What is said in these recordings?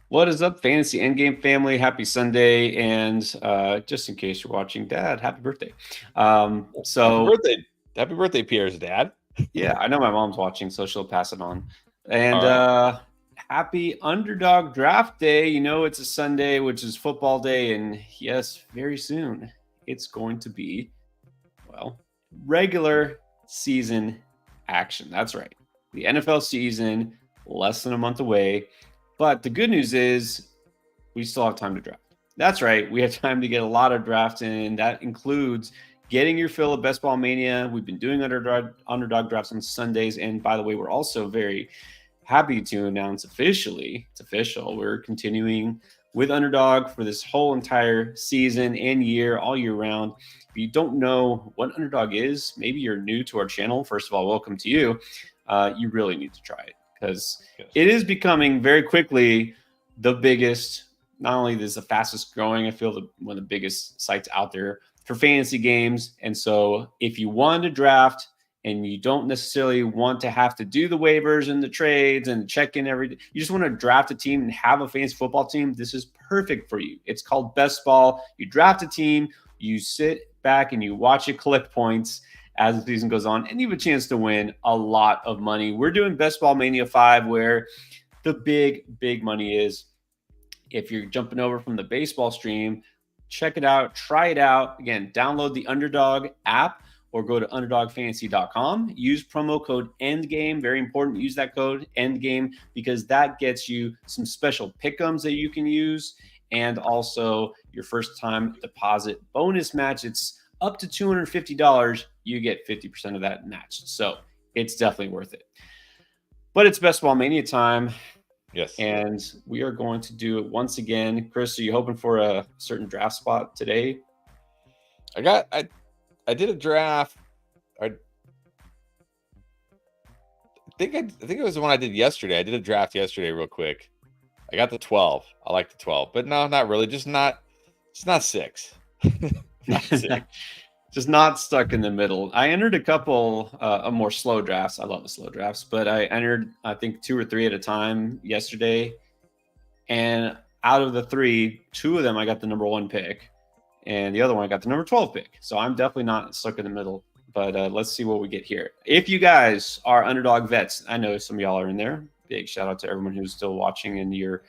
What is up, Fantasy Endgame family? Happy Sunday. And just in case you're watching, Dad, happy birthday. Um, Happy so, birthday. Happy birthday, Pierre's dad. yeah, I know my mom's watching, so she'll pass it on. All And right. happy Underdog Draft Day. You know, it's a Sunday, which is football day. And yes, very soon it's going to be, well, regular season action. That's right. The NFL season, less than a month away. But the good news is we still have time to draft. That's right. We have time to get a lot of drafts in. That includes getting your fill of Best Ball Mania. We've been doing underdog drafts on Sundays. And by the way, we're also very happy to announce officially, it's official, we're continuing with Underdog for this whole entire season and year, all year round. If you don't know what Underdog is, maybe you're new to our channel. First of all, welcome to you. You really need to try it because Yes. it is becoming very quickly the biggest, not only is the fastest growing, I feel one of the biggest sites out there for fantasy games. And so if you want to draft and you don't necessarily want to have to do the waivers and the trades and check in every day, you just want to draft a team and have a fantasy football team, this is perfect for you. It's called Best Ball. You draft a team, you sit back and you watch it collect points as the season goes on, and you have a chance to win a lot of money. We're doing Best Ball Mania 5, where the big money is. If you're jumping over from the baseball stream, check it out, try it out. Again, download the Underdog app or go to underdogfantasy.com. Use promo code ENDGAME. Very important. Use that code ENDGAME because that gets you some special pick'ems that you can use and also your first time deposit bonus match. It's up to $250. You get 50% of that matched. So it's definitely worth it. But it's Best Ball Mania time. Yes. And we are going to do it once again. Chris, are you hoping for a certain draft spot today? I did a draft. I think it was the one I did yesterday. I did a draft yesterday real quick. I got the 12. I like the 12. But no, not really. It's not 6. Not 6. Just not stuck in the middle. I entered a couple of more slow drafts. I love the slow drafts, but I entered, I think, 2 or 3 at a time yesterday. And out of the 3, 2 of them I got the number 1 pick, and the other one I got the number 12 pick. So I'm definitely not stuck in the middle. But let's see what we get here. If you guys are Underdog vets, I know some of y'all are in there. Big shout out to everyone who's still watching and you're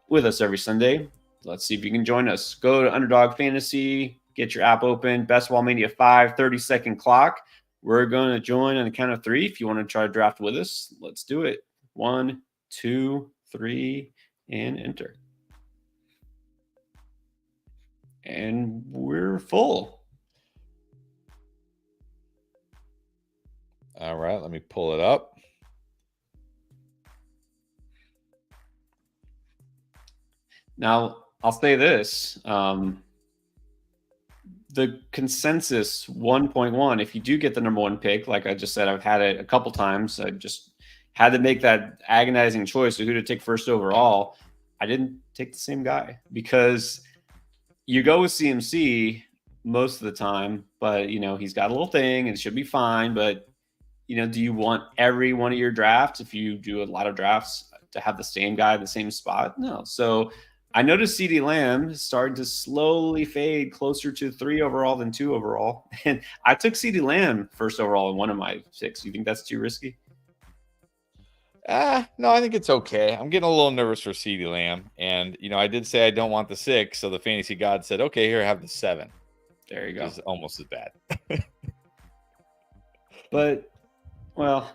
with us every Sunday. Let's see if you can join us. Go to Underdog Fantasy, get your app open. Best Ball Mania 5, 30-second clock. We're going to join on the count of 3. If you want to try to draft with us, let's do it. 1, 2, 3, and enter. And we're full. All right, let me pull it up. Now, I'll say this. The consensus 1.1, if you do get the number 1 pick, like I just said, I've had it a couple times. I just had to make that agonizing choice of who to take first overall. I didn't take the same guy because you go with CMC most of the time, but he's got a little thing and it should be fine. But do you want every one of your drafts, if you do a lot of drafts, to have the same guy in the same spot? No. So I noticed CeeDee Lamb starting to slowly fade closer to 3 overall than 2 overall. And I took CeeDee Lamb first overall in one of my 6. You think that's too risky? No, I think it's okay. I'm getting a little nervous for CeeDee Lamb. And, I did say I don't want the 6. So the fantasy god said, okay, here, have the 7. There you go. It's almost as bad. But, well,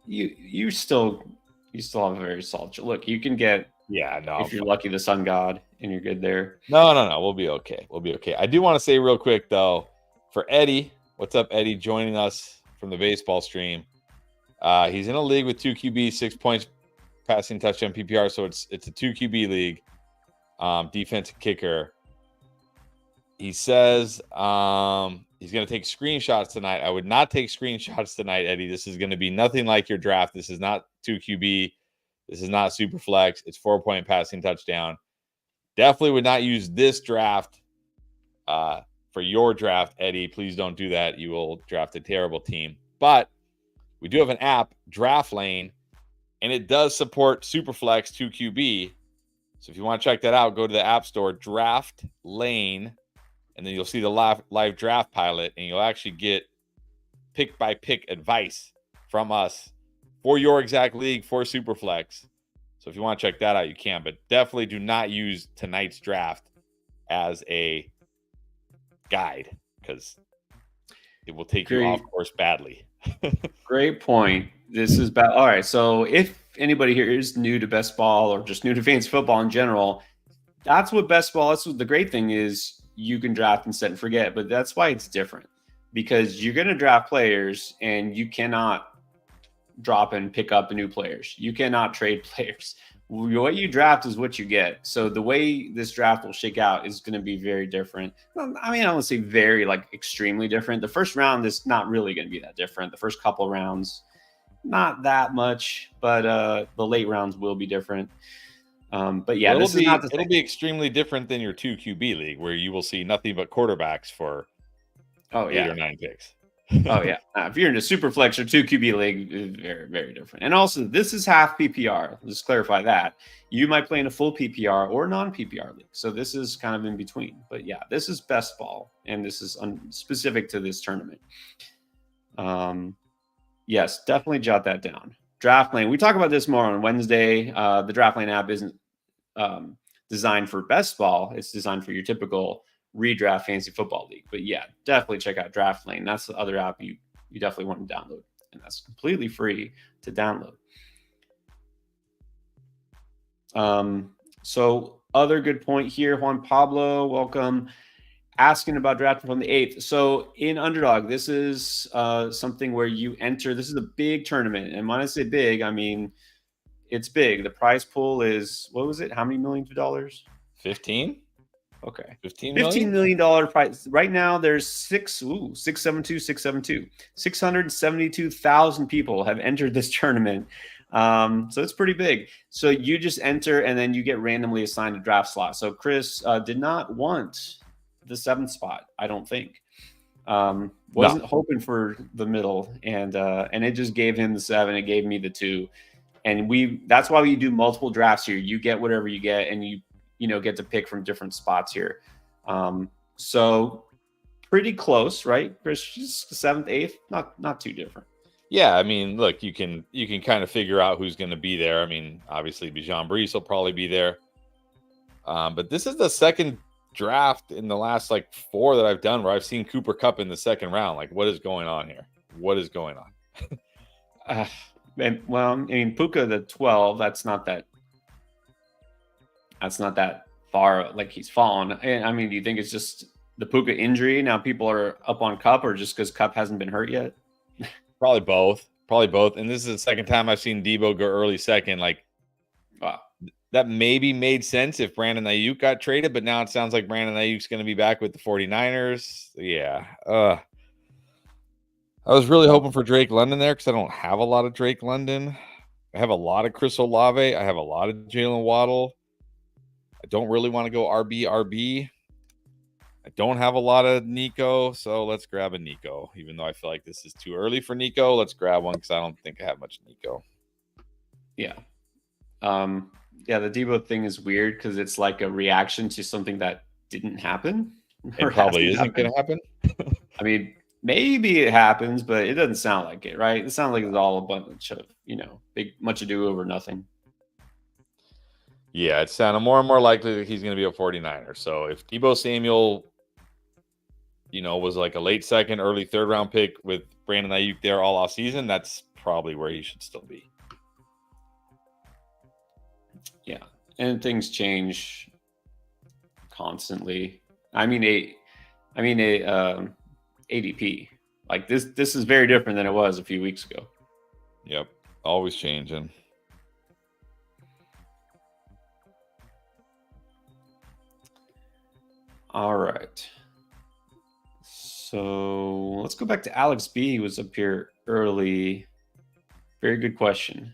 you still have a very solid look. You can get, if you're lucky, the Sun God, and you're good there. No. We'll be okay. I do want to say real quick, though, for Eddie, what's up, Eddie, joining us from the baseball stream. He's in a league with 2 QB, 6 points passing touchdown PPR, so it's a 2 QB league. Defensive kicker. He says he's going to take screenshots tonight. I would not take screenshots tonight, Eddie. This is going to be nothing like your draft. This is not 2 QB. This is not super flex. It's 4-point passing touchdown. Definitely would not use this draft for your draft, Eddie. Please don't do that. You will draft a terrible team. But we do have an app, Draft Lane, and it does support Superflex 2 QB. So if you want to check that out, go to the App Store, Draft Lane, and then you'll see the live draft pilot, and you'll actually get pick by pick advice from us for your exact league for Superflex. So if you want to check that out, you can, but definitely do not use tonight's draft as a guide because it will take you off course badly. Great point. This is bad. All right. So if anybody here is new to best ball or just new to fantasy football in general, that's what best ball, that's what the great thing is. You can draft and set and forget, but that's why it's different, because you're going to draft players and you cannot drop and pick up new players. You cannot trade players. What you draft is what you get. So the way this draft will shake out is going to be very different. I mean, I don't say very like extremely different. The first round is not really going to be that different. The first couple rounds, not that much, but the late rounds will be different. But yeah, it'll be extremely different than your 2 QB league, where you will see nothing but quarterbacks for 8 or 9 picks. Oh yeah, if you're in a super flex or 2 QB league, it's very, very different. And also, this is half PPR. Let's clarify that. You might play in a full PPR or non-PPR league, so this is kind of in between. But yeah, this is best ball, and this is specific to this tournament. Yes, definitely jot that down. Draft Lane. We talk about this more on Wednesday. The Draft Lane app isn't designed for best ball. It's designed for your typical redraft fantasy football league. But yeah, definitely check out Draft Lane. That's the other app you definitely want to download, and that's completely free to download. So other good point here, Juan Pablo, welcome. Asking about drafting from the 8th. So in Underdog, this is something where you enter. This is a big tournament, and when I say big, I mean it's big. The prize pool is, what was it? How many millions of dollars? 15. Okay. $15 million prize. Right now there's 672,000 people have entered this tournament. So it's pretty big. So you just enter and then you get randomly assigned a draft slot. So Chris did not want the 7th spot, I don't think. Wasn't hoping for the middle, and it just gave him the 7. It gave me the 2. And that's why we do multiple drafts here. You get whatever you get, and you get to pick from different spots here. So pretty close, right? Chris, 7th, 8th, not too different. Yeah, I mean, look, you can kind of figure out who's going to be there. I mean, obviously Bijan Brees will probably be there. But this is the second draft in the last 4 that I've done where I've seen Cooper Kupp in the 2nd round. What is going on here? What is going on? Well, I mean, Puka the 12, that's not that far, he's fallen. I mean, do you think it's just the Puka injury? Now people are up on Kupp, or just because Kupp hasn't been hurt yet? Probably both. And this is the second time I've seen Debo go early 2nd. Wow. That maybe made sense if Brandon Ayuk got traded, but now it sounds like Brandon Ayuk's going to be back with the 49ers. Yeah. I was really hoping for Drake London there because I don't have a lot of Drake London. I have a lot of Chris Olave. I have a lot of Jalen Waddle. I don't really want to go RB. I don't have a lot of Nico, so let's grab a Nico. Even though I feel like this is too early for Nico, let's grab one because I don't think I have much Nico. Yeah. Yeah, the Debo thing is weird because it's like a reaction to something that didn't happen. It probably isn't going to happen. I mean, maybe it happens, but it doesn't sound like it, right? It sounds like it's all a bunch of, much ado over nothing. Yeah, it sounded more and more likely that he's going to be a 49er. So if Deebo Samuel, was like a late 2nd, early 3rd round pick with Brandon Ayuk there all off season, that's probably where he should still be. Yeah, and things change constantly. I mean, ADP. This is very different than it was a few weeks ago. Yep, always changing. All right. So let's go back to Alex B. He was up here early. Very good question.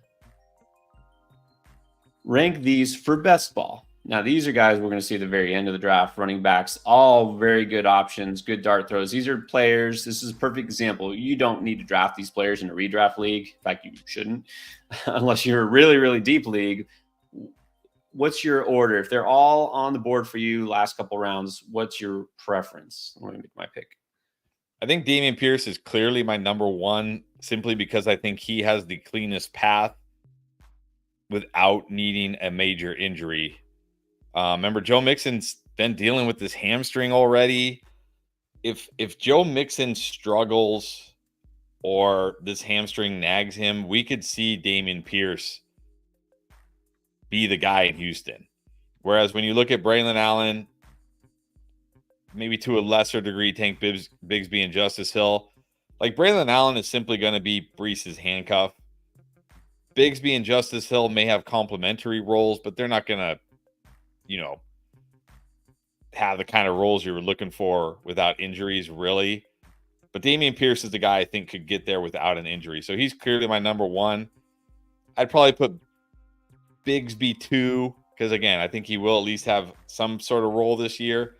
Rank these for best ball. Now, these are guys we're going to see at the very end of the draft, running backs, all very good options, good dart throws. These are players. This is a perfect example. You don't need to draft these players in a redraft league. In fact, you shouldn't, unless you're a really, really deep league. what's your order? If they're all on the board for you last couple rounds, what's your preference? I'm going to make my pick. I think Dameon Pierce is clearly my number one, simply because I think he has the cleanest path without needing a major injury. Remember, Joe Mixon's been dealing with this hamstring already. If Joe Mixon struggles or this hamstring nags him, we could see Dameon Pierce be the guy in Houston. Whereas when you look at Braylon Allen, maybe to a lesser degree, Tank Bigsby and Justice Hill, like Braylon Allen is simply going to be Breece's handcuff. Bigsby and Justice Hill may have complementary roles, but they're not going to, have the kind of roles you were looking for without injuries, really. But Dameon Pierce is the guy I think could get there without an injury. So he's clearly my number one. I'd probably put Bigsby 2, because again, I think he will at least have some sort of role this year.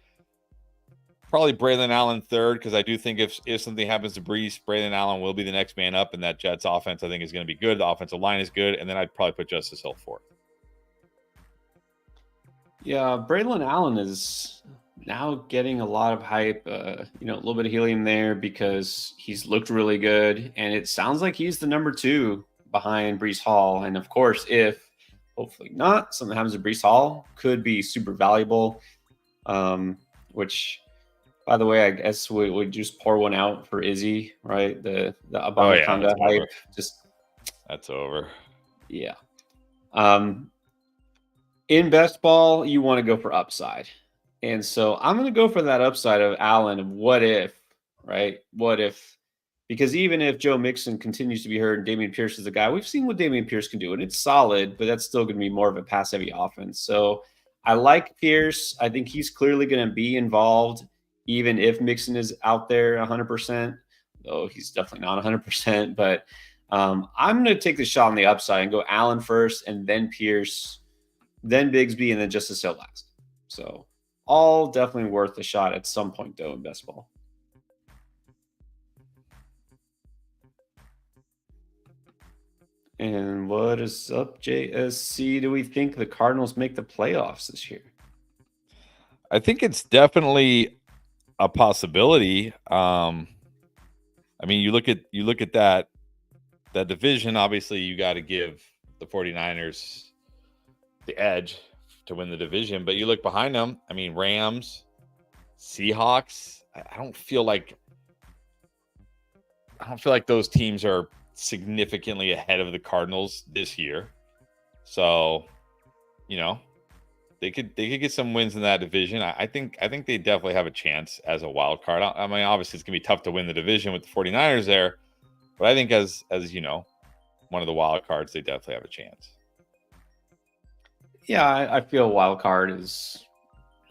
Probably Braylon Allen 3rd, because I do think if something happens to Breece, Braylon Allen will be the next man up, and that Jets offense I think is going to be good. The offensive line is good, and then I'd probably put Justice Hill 4th. Yeah, Braylon Allen is now getting a lot of hype, a little bit of helium there because he's looked really good, and it sounds like he's the number 2 behind Breece Hall. And of course, if hopefully not something happens to Breece Hall, could be super valuable. Which, by the way, I guess we would just pour one out for Izzy, right? The Abominconda hype. That's over. Yeah. In best ball, you want to go for upside. And so I'm going to go for that upside of Allen. Of what if, right? What if, because even if Joe Mixon continues to be hurt and Dameon Pierce is the guy, we've seen what Dameon Pierce can do, and it's solid, but that's still going to be more of a pass heavy offense. So I like Pierce. I think he's clearly going to be involved, even if Mixon is out there 100%, though he's definitely not 100%. But I'm going to take the shot on the upside and go Allen first, and then Pierce, then Bigsby, and then Justice Hill last. So all definitely worth a shot at some point, though, in best ball. And what is up, JSC? Do we think the Cardinals make the playoffs this year? I think it's definitely a possibility. I mean, you look at that division. Obviously, you got to give the 49ers the edge to win the division, but you look behind them. I mean, Rams, Seahawks. I don't feel like those teams are significantly ahead of the Cardinals this year. So, they could get some wins in that division. I think they definitely have a chance as a wild card. I mean, obviously it's gonna be tough to win the division with the 49ers there, but I think as one of the wild cards, they definitely have a chance. Yeah, I feel wild card is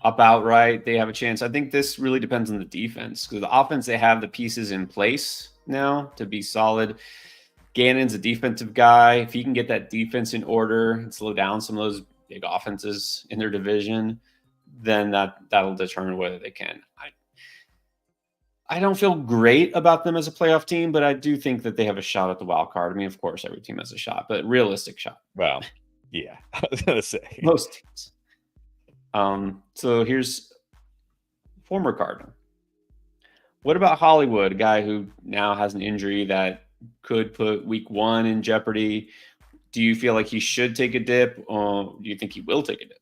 about right. They have a chance. I think this really depends on the defense, because the offense, they have the pieces in place now to be solid. Gannon's a defensive guy. If he can get that defense in order and slow down some of those big offenses in their division, then that'll determine whether they can. I don't feel great about them as a playoff team, but I do think that they have a shot at the wild card. I mean, of course, every team has a shot, but realistic shot. Well, yeah, I was gonna say most teams. So here's former Cardinal. What about Hollywood, a guy who now has an injury that could put week 1 in jeopardy? Do you feel like he should take a dip, or do you think he will take a dip?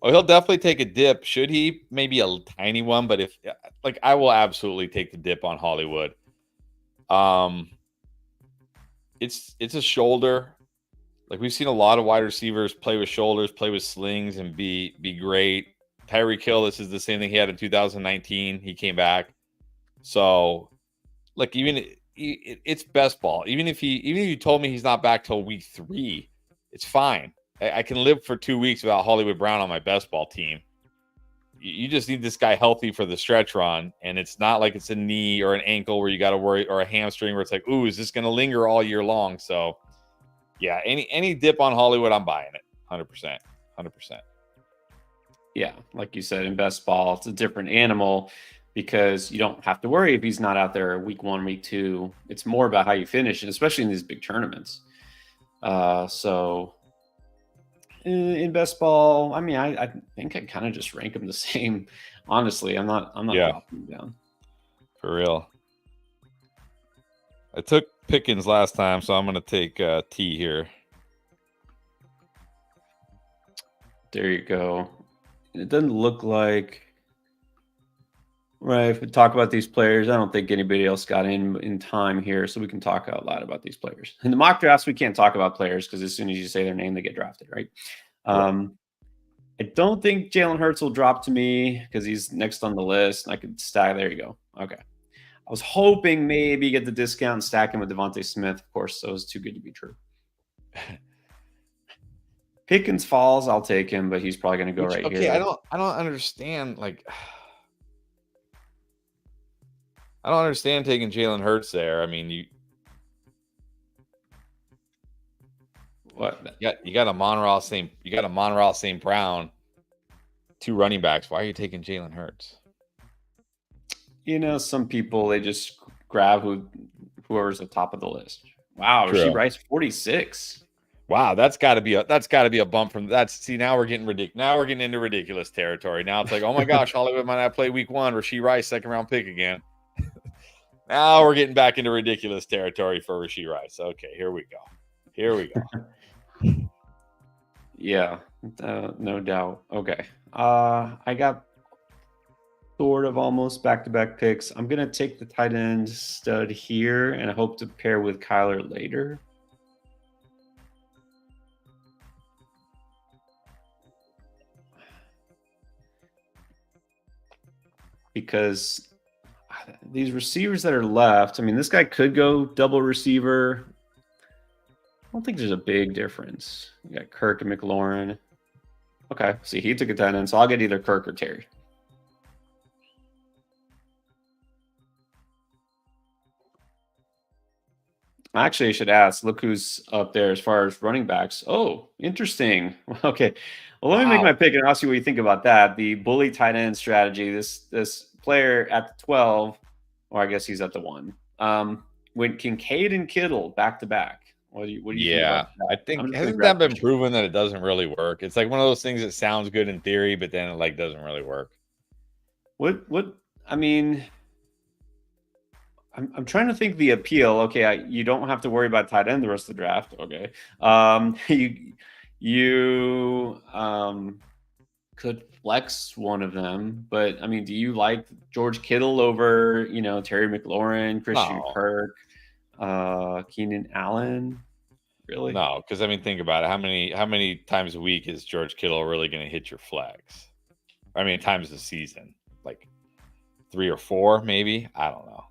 Oh, he'll definitely take a dip. Should he? Maybe a tiny one, but I will absolutely take the dip on Hollywood. It's a shoulder. Like, we've seen a lot of wide receivers play with shoulders, play with slings, and be great. Tyreek Hill, this is the same thing he had in 2019. He came back. So, like, it's best ball. Even if you told me he's not back till week 3, it's fine. I can live for 2 weeks without Hollywood Brown on my best ball team. You just need this guy healthy for the stretch run, and it's not like it's a knee or an ankle where you got to worry, or a hamstring where it's like, ooh, is this going to linger all year long? So, yeah, any dip on Hollywood, I'm buying it, 100%. Yeah, like you said, in best ball, it's a different animal, because you don't have to worry if he's not out there week 1, week 2. It's more about how you finish, and especially in these big tournaments. So in best ball. I mean, I think I kind of just rank them the same. Honestly, I'm not dropping them down. For real. I took Pickens last time, so I'm going to take T here. There you go. It doesn't look like. Right. If we talk about these players, I don't think anybody else got in time here, so we can talk out loud about these players. In the mock drafts, we can't talk about players because as soon as you say their name, they get drafted, right? I don't think Jalen Hurts will drop to me because he's next on the list. I could stack. There you go. Okay. I was hoping maybe get the discount and stack him with Devonte Smith. Of course, those too good to be true. Pickens falls, I'll take him, but he's probably going to go here. Okay, I don't understand. Like, I don't understand taking Jalen Hurts there. I mean, what? You got a Monroe St. Brown, 2 running backs. Why are you taking Jalen Hurts? You know, some people they just grab whoever's at the top of the list. Wow, Rashee Rice 46. Wow, that's got to be a bump from that. See, now we're getting ridiculous. Now we're getting into ridiculous territory. Now it's like, oh my gosh, Hollywood might not play week 1. Rashee Rice, 2nd round pick again. Now we're getting back into ridiculous territory for Rashee Rice. Okay, here we go. Yeah, no doubt. Okay, I got sort of almost back-to-back picks. I'm gonna take the tight end stud here, and I hope to pair with Kyler later. Because these receivers that are left, I mean, this guy could go double receiver. I don't think there's a big difference. You got Kirk and McLaurin. Okay, see, he took a tight end, so I'll get either Kirk or Terry. Actually, I should ask, look who's up there as far as running backs. Oh, interesting. Okay. Well, let me make my pick and I'll see what you think about that. The bully tight end strategy. This player at the 12, or I guess he's at the 1. Went Kincaid and Kittle back to back. What do you think about that? I think hasn't that been proven that it doesn't really work? It's like one of those things that sounds good in theory, but then it doesn't really work. What I mean, I'm trying to think the appeal. Okay, you don't have to worry about tight end the rest of the draft. Okay, you could flex one of them, but I mean, do you like George Kittle over Terry McLaurin, Christian Kirk, Keenan Allen? Really? No, because I mean, think about it. How many times a week is George Kittle really going to hit your flex? I mean, times a season, like 3 or 4, maybe. I don't know.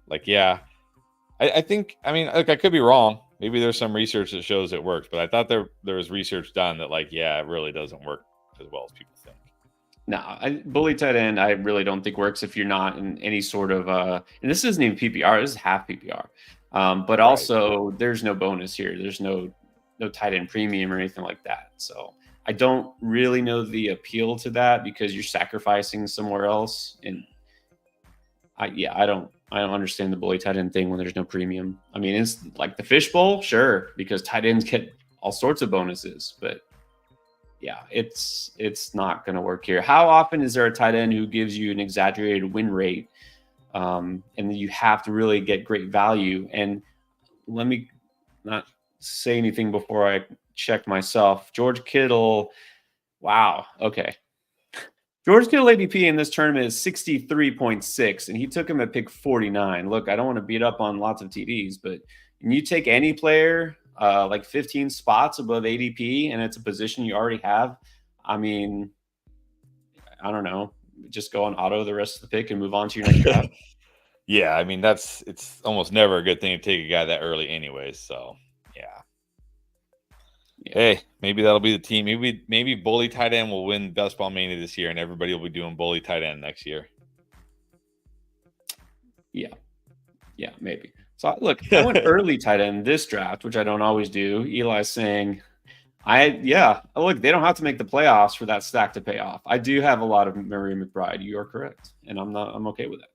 I think. I mean, I could be wrong. Maybe there's some research that shows it works, but I thought there was research done that it really doesn't work as well as people think. No, bully tight end, I really don't think works if you're not in any sort of and this isn't even PPR. This is half PPR. But also there's no bonus here. There's no tight end premium or anything like that. So I don't really know the appeal to that because you're sacrificing somewhere else. And I don't understand the bully tight end thing when there's no premium. I mean, it's like the fishbowl, sure, because tight ends get all sorts of bonuses, but yeah, it's not going to work here. How often is there a tight end who gives you an exaggerated win rate? And you have to really get great value. And let me not say anything before I check myself. George Kittle, wow. Okay. George Kittle ADP in this tournament is 63.6, and he took him at pick 49. Look, I don't want to beat up on lots of TDs, but when you take any player 15 spots above ADP and it's a position you already have, I mean, I don't know. Just go on auto the rest of the pick and move on to your next draft. Yeah, I mean, it's almost never a good thing to take a guy that early anyways. So, yeah. Hey, maybe that'll be the team. Maybe bully tight end will win Best Ball Mania this year, and everybody will be doing bully tight end next year. Yeah, maybe. So, look, I went early tight end this draft, which I don't always do. Eli's saying, look, they don't have to make the playoffs for that stack to pay off. I do have a lot of Murray McBride. You are correct, and I'm okay with that.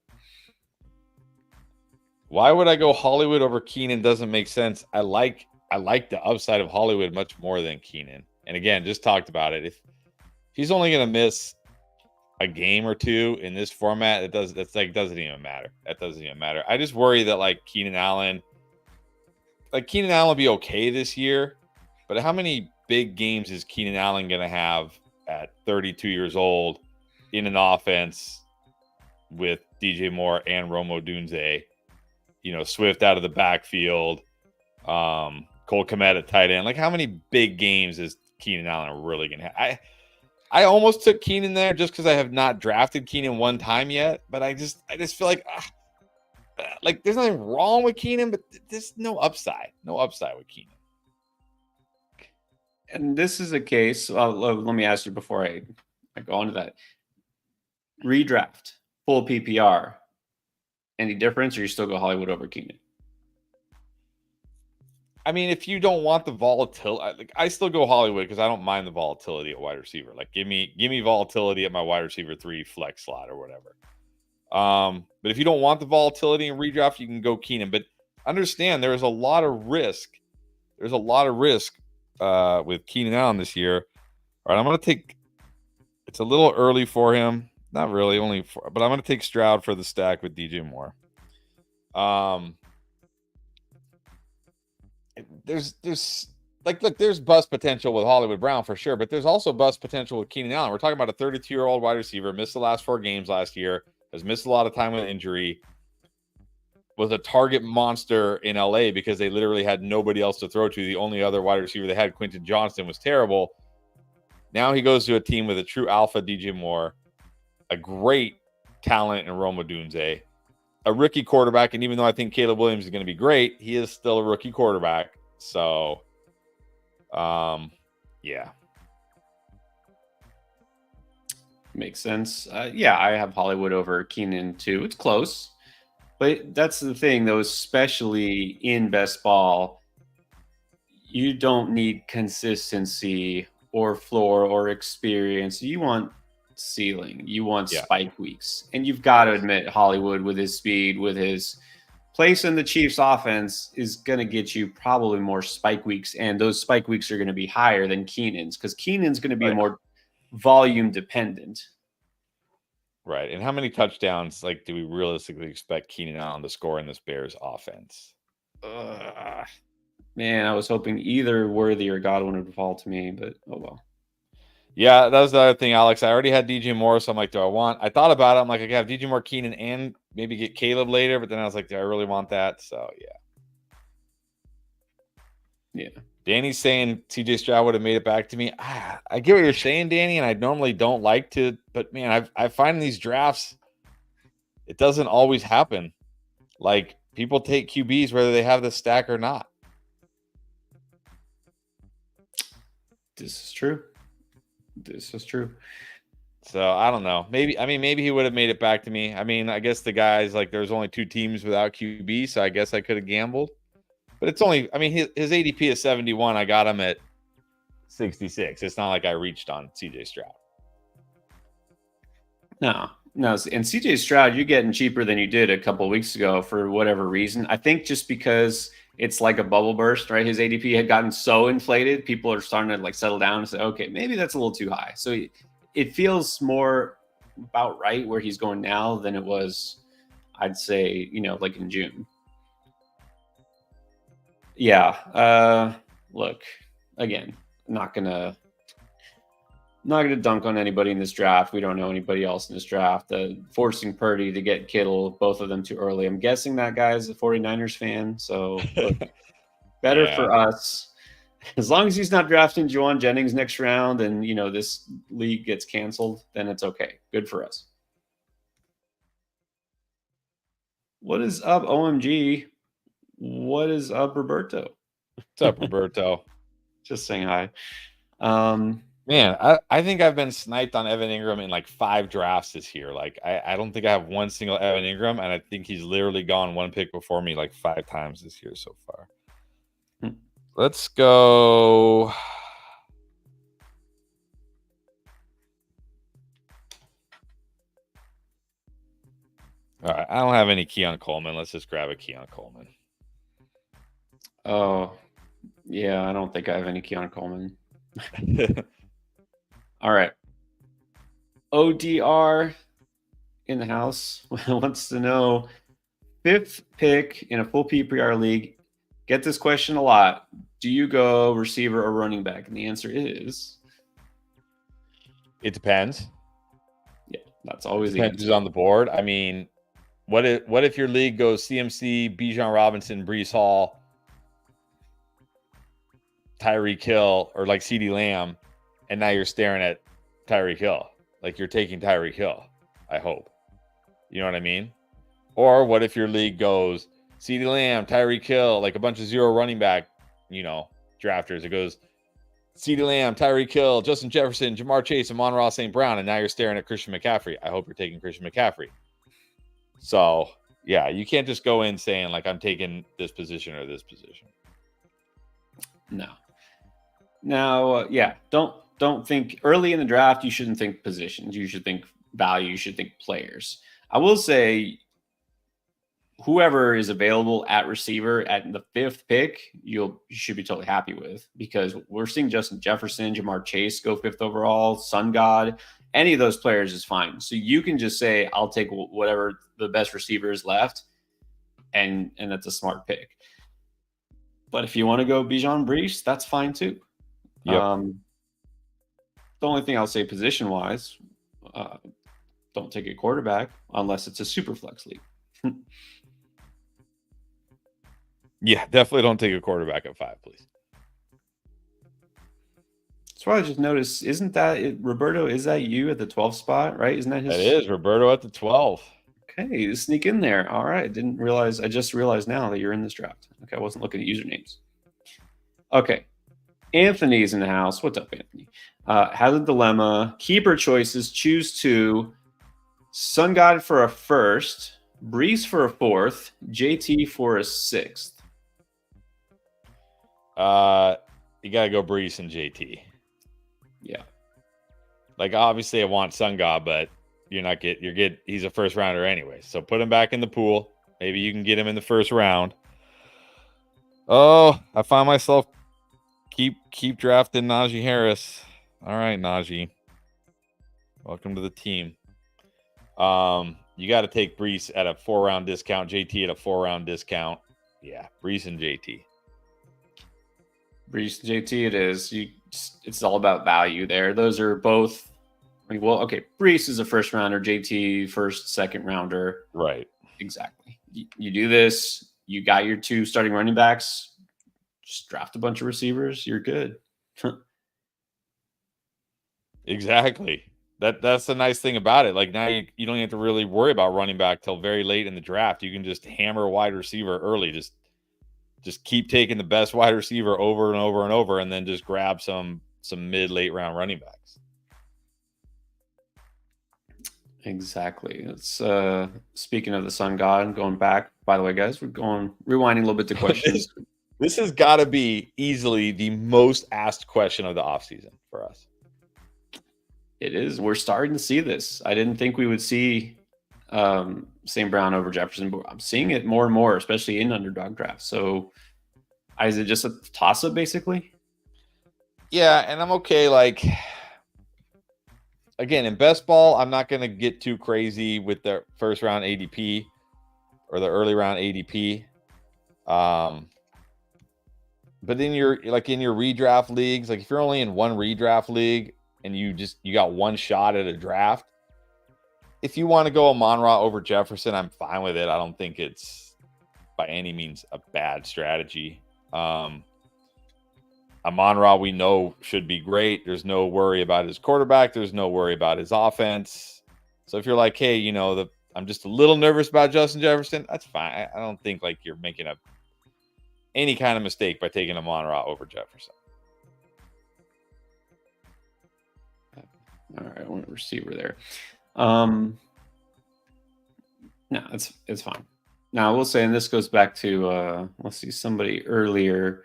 Why would I go Hollywood over Keenan? Doesn't make sense. I like the upside of Hollywood much more than Keenan. And again, just talked about it. If he's only going to miss a game or two in this format, doesn't even matter. That doesn't even matter. I just worry that like Keenan Allen will be okay this year, but how many big games is Keenan Allen going to have at 32 years old in an offense with DJ Moore and Rome Odunze, Swift out of the backfield, Cole Kmet at tight end? Like, how many big games is Keenan Allen really going to have? I almost took Keenan there just because I have not drafted Keenan one time yet, but I just feel like there's nothing wrong with Keenan, but there's no upside with Keenan. And this is a case. Let me ask you before I go on to that. Redraft, full PPR. Any difference, or you still go Hollywood over Keenan? I mean, if you don't want the volatility, I still go Hollywood because I don't mind the volatility at wide receiver. Like, give me volatility at my wide receiver 3 flex slot or whatever. But if you don't want the volatility in redraft, you can go Keenan. But understand there's a lot of risk. There's a lot of risk with Keenan Allen this year. All right, I'm going to take. It's a little early for him. Not really, but I'm going to take Stroud for the stack with DJ Moore. There's bust potential with Hollywood Brown for sure, but there's also bust potential with Keenan Allen. We're talking about a 32-year-old wide receiver, missed the last 4 games last year, has missed a lot of time with injury, was a target monster in LA because they literally had nobody else to throw to. The only other wide receiver they had, Quentin Johnston, was terrible. Now he goes to a team with a true alpha DJ Moore, a great talent in Rome Odunze, a rookie quarterback, and even though I think Caleb Williams is going to be great, he is still a rookie quarterback. So, yeah. Makes sense. I have Hollywood over Keenan too. It's close. But that's the thing, though, especially in best ball, you don't need consistency or floor or experience. You want ceiling. You want spike weeks. And you've got to admit Hollywood, with his speed, with his place in the Chiefs offense, is going to get you probably more spike weeks. And those spike weeks are going to be higher than Keenan's because Keenan's going to be more volume dependent. Right. And how many touchdowns do we realistically expect Keenan Allen to score in this Bears offense? Man, I was hoping either Worthy or Godwin would fall to me, but oh well. Yeah, that was the other thing, Alex. I already had DJ Moore, so I'm like, I thought about it. I'm like, I have DJ Moore, Keenan, and maybe get Caleb later, but then I was like, do I really want that? So, yeah. Danny's saying CJ Stroud would have made it back to me. I get what you're saying, Danny, and I normally don't like to, but man, I find in these drafts, it doesn't always happen. Like, people take QBs whether they have the stack or not. This is true. So I don't know. Maybe he would have made it back to me. I mean, I guess the guys, there's only 2 teams without QB, so I guess I could have gambled. But it's only, his ADP is 71. I got him at 66. It's not like I reached on CJ Stroud. No. And CJ Stroud, you're getting cheaper than you did a couple of weeks ago for whatever reason. I think just because it's like a bubble burst, right? His ADP had gotten so inflated, people are starting to settle down and say, okay, maybe that's a little too high. So it feels more about right where he's going now than it was, I'd say, in June. Yeah. Look, again, not gonna dunk on anybody in this draft. We don't know anybody else in this draft. Forcing Purdy to get Kittle, both of them too early. I'm guessing that guy's a 49ers fan. So look, better for us. As long as he's not drafting Juwan Jennings next round and, this league gets canceled, then it's okay. Good for us. What is up, OMG? What is up, Roberto? What's up, Roberto? Just saying hi. Man, I think I've been sniped on Evan Ingram in 5 drafts this year. I don't think I have one single Evan Ingram, and I think he's literally gone 1 pick before me 5 times this year so far. Let's go. All right, I don't have any Keon Coleman. Let's just grab a Keon Coleman. Oh, yeah, I don't think I have any Keon Coleman. All right. ODR in the house wants to know 5th pick in a full PPR league. Get this question a lot. Do you go receiver or running back? And the answer is it depends. Yeah, that's always the Depends answer. who's on the board. I mean, what if your league goes CMC, Bijan Robinson, Brees Hall, Tyreek Hill, or like CeeDee Lamb, and now you're staring at Tyreek Hill? Like you're taking Tyreek Hill, I hope. You know what I mean? Or what if your league goes CeeDee Lamb, Tyreek Hill, like a bunch of zero running back, drafters? It goes CeeDee Lamb, Tyreek Hill, Justin Jefferson, Jamar Chase, Amon-Ra St. Brown, and now you're staring at Christian McCaffrey. I hope you're taking Christian McCaffrey. So, yeah, you can't just go in saying, like, I'm taking this position or this position. No. Now, don't think early in the draft, you shouldn't think positions. You should think value. You should think players. I will say whoever is available at receiver at the 5th pick, you should be totally happy with, because we're seeing Justin Jefferson, Jamar Chase go 5th overall, Sun God. Any of those players is fine. So you can just say, I'll take whatever the best receiver is left, and that's a smart pick. But if you want to go Bijan Brees, that's fine too. Yep. The only thing I'll say position-wise, don't take a quarterback unless it's a super flex league. Yeah, definitely don't take a quarterback at 5, please. That's why I just noticed, isn't that it, Roberto, is that you at the 12th spot, right? Isn't that his? That is Roberto at the 12. Okay, you sneak in there. All right, didn't realize. I just realized now that you're in this draft. Okay, I wasn't looking at usernames. Okay, Anthony's in the house. What's up, Anthony? Has a dilemma. Keeper choices. Choose to Sun God for a 1st, Brees for a 4th, JT for a 6th. You got to go Brees and JT. Yeah. Like, obviously I want Sun God, but he's a 1st rounder anyway. So put him back in the pool. Maybe you can get him in the 1st round. Oh, I find myself keep drafting Najee Harris. All right, Najee. Welcome to the team. You got to take Brees at a 4-round discount, JT at a 4-round discount. Yeah, Brees and JT. Brees and JT it is. It's all about value there. Those are both. Okay, Brees is a 1st rounder, JT 1st, 2nd rounder. Right. Exactly. You do this, you got your 2 starting running backs, just draft a bunch of receivers, you're good. Exactly. That's the nice thing about it. Like, now you don't have to really worry about running back till very late in the draft. You can just hammer a wide receiver early. Just keep taking the best wide receiver over and over and over, and then just grab some mid-late round running backs. Exactly. It's speaking of the Sun God, going back, by the way, guys, we're rewinding a little bit to questions. This has got to be easily the most asked question of the offseason for us. It is. We're starting to see this. I didn't think we would see St. Brown over Jefferson, but I'm seeing it more and more, especially in underdog drafts. So is it just a toss-up, basically? Yeah, and I'm okay. Like, again, in best ball, I'm not going to get too crazy with the 1st round ADP or the early round ADP. But in your redraft leagues, like if you're only in one redraft league and you got one shot at a draft, if you want to go Amon-Ra over Jefferson, I'm fine with it. I don't think it's by any means a bad strategy. Amon-Ra, we know, should be great. There's no worry about his quarterback. There's no worry about his offense. So if you're like, hey, I'm just a little nervous about Justin Jefferson, that's fine. I don't think like you're making any kind of mistake by taking Amon-Ra over Jefferson. All right, I want a receiver there. No, it's fine. Now I will say, and this goes back to let's see, somebody earlier.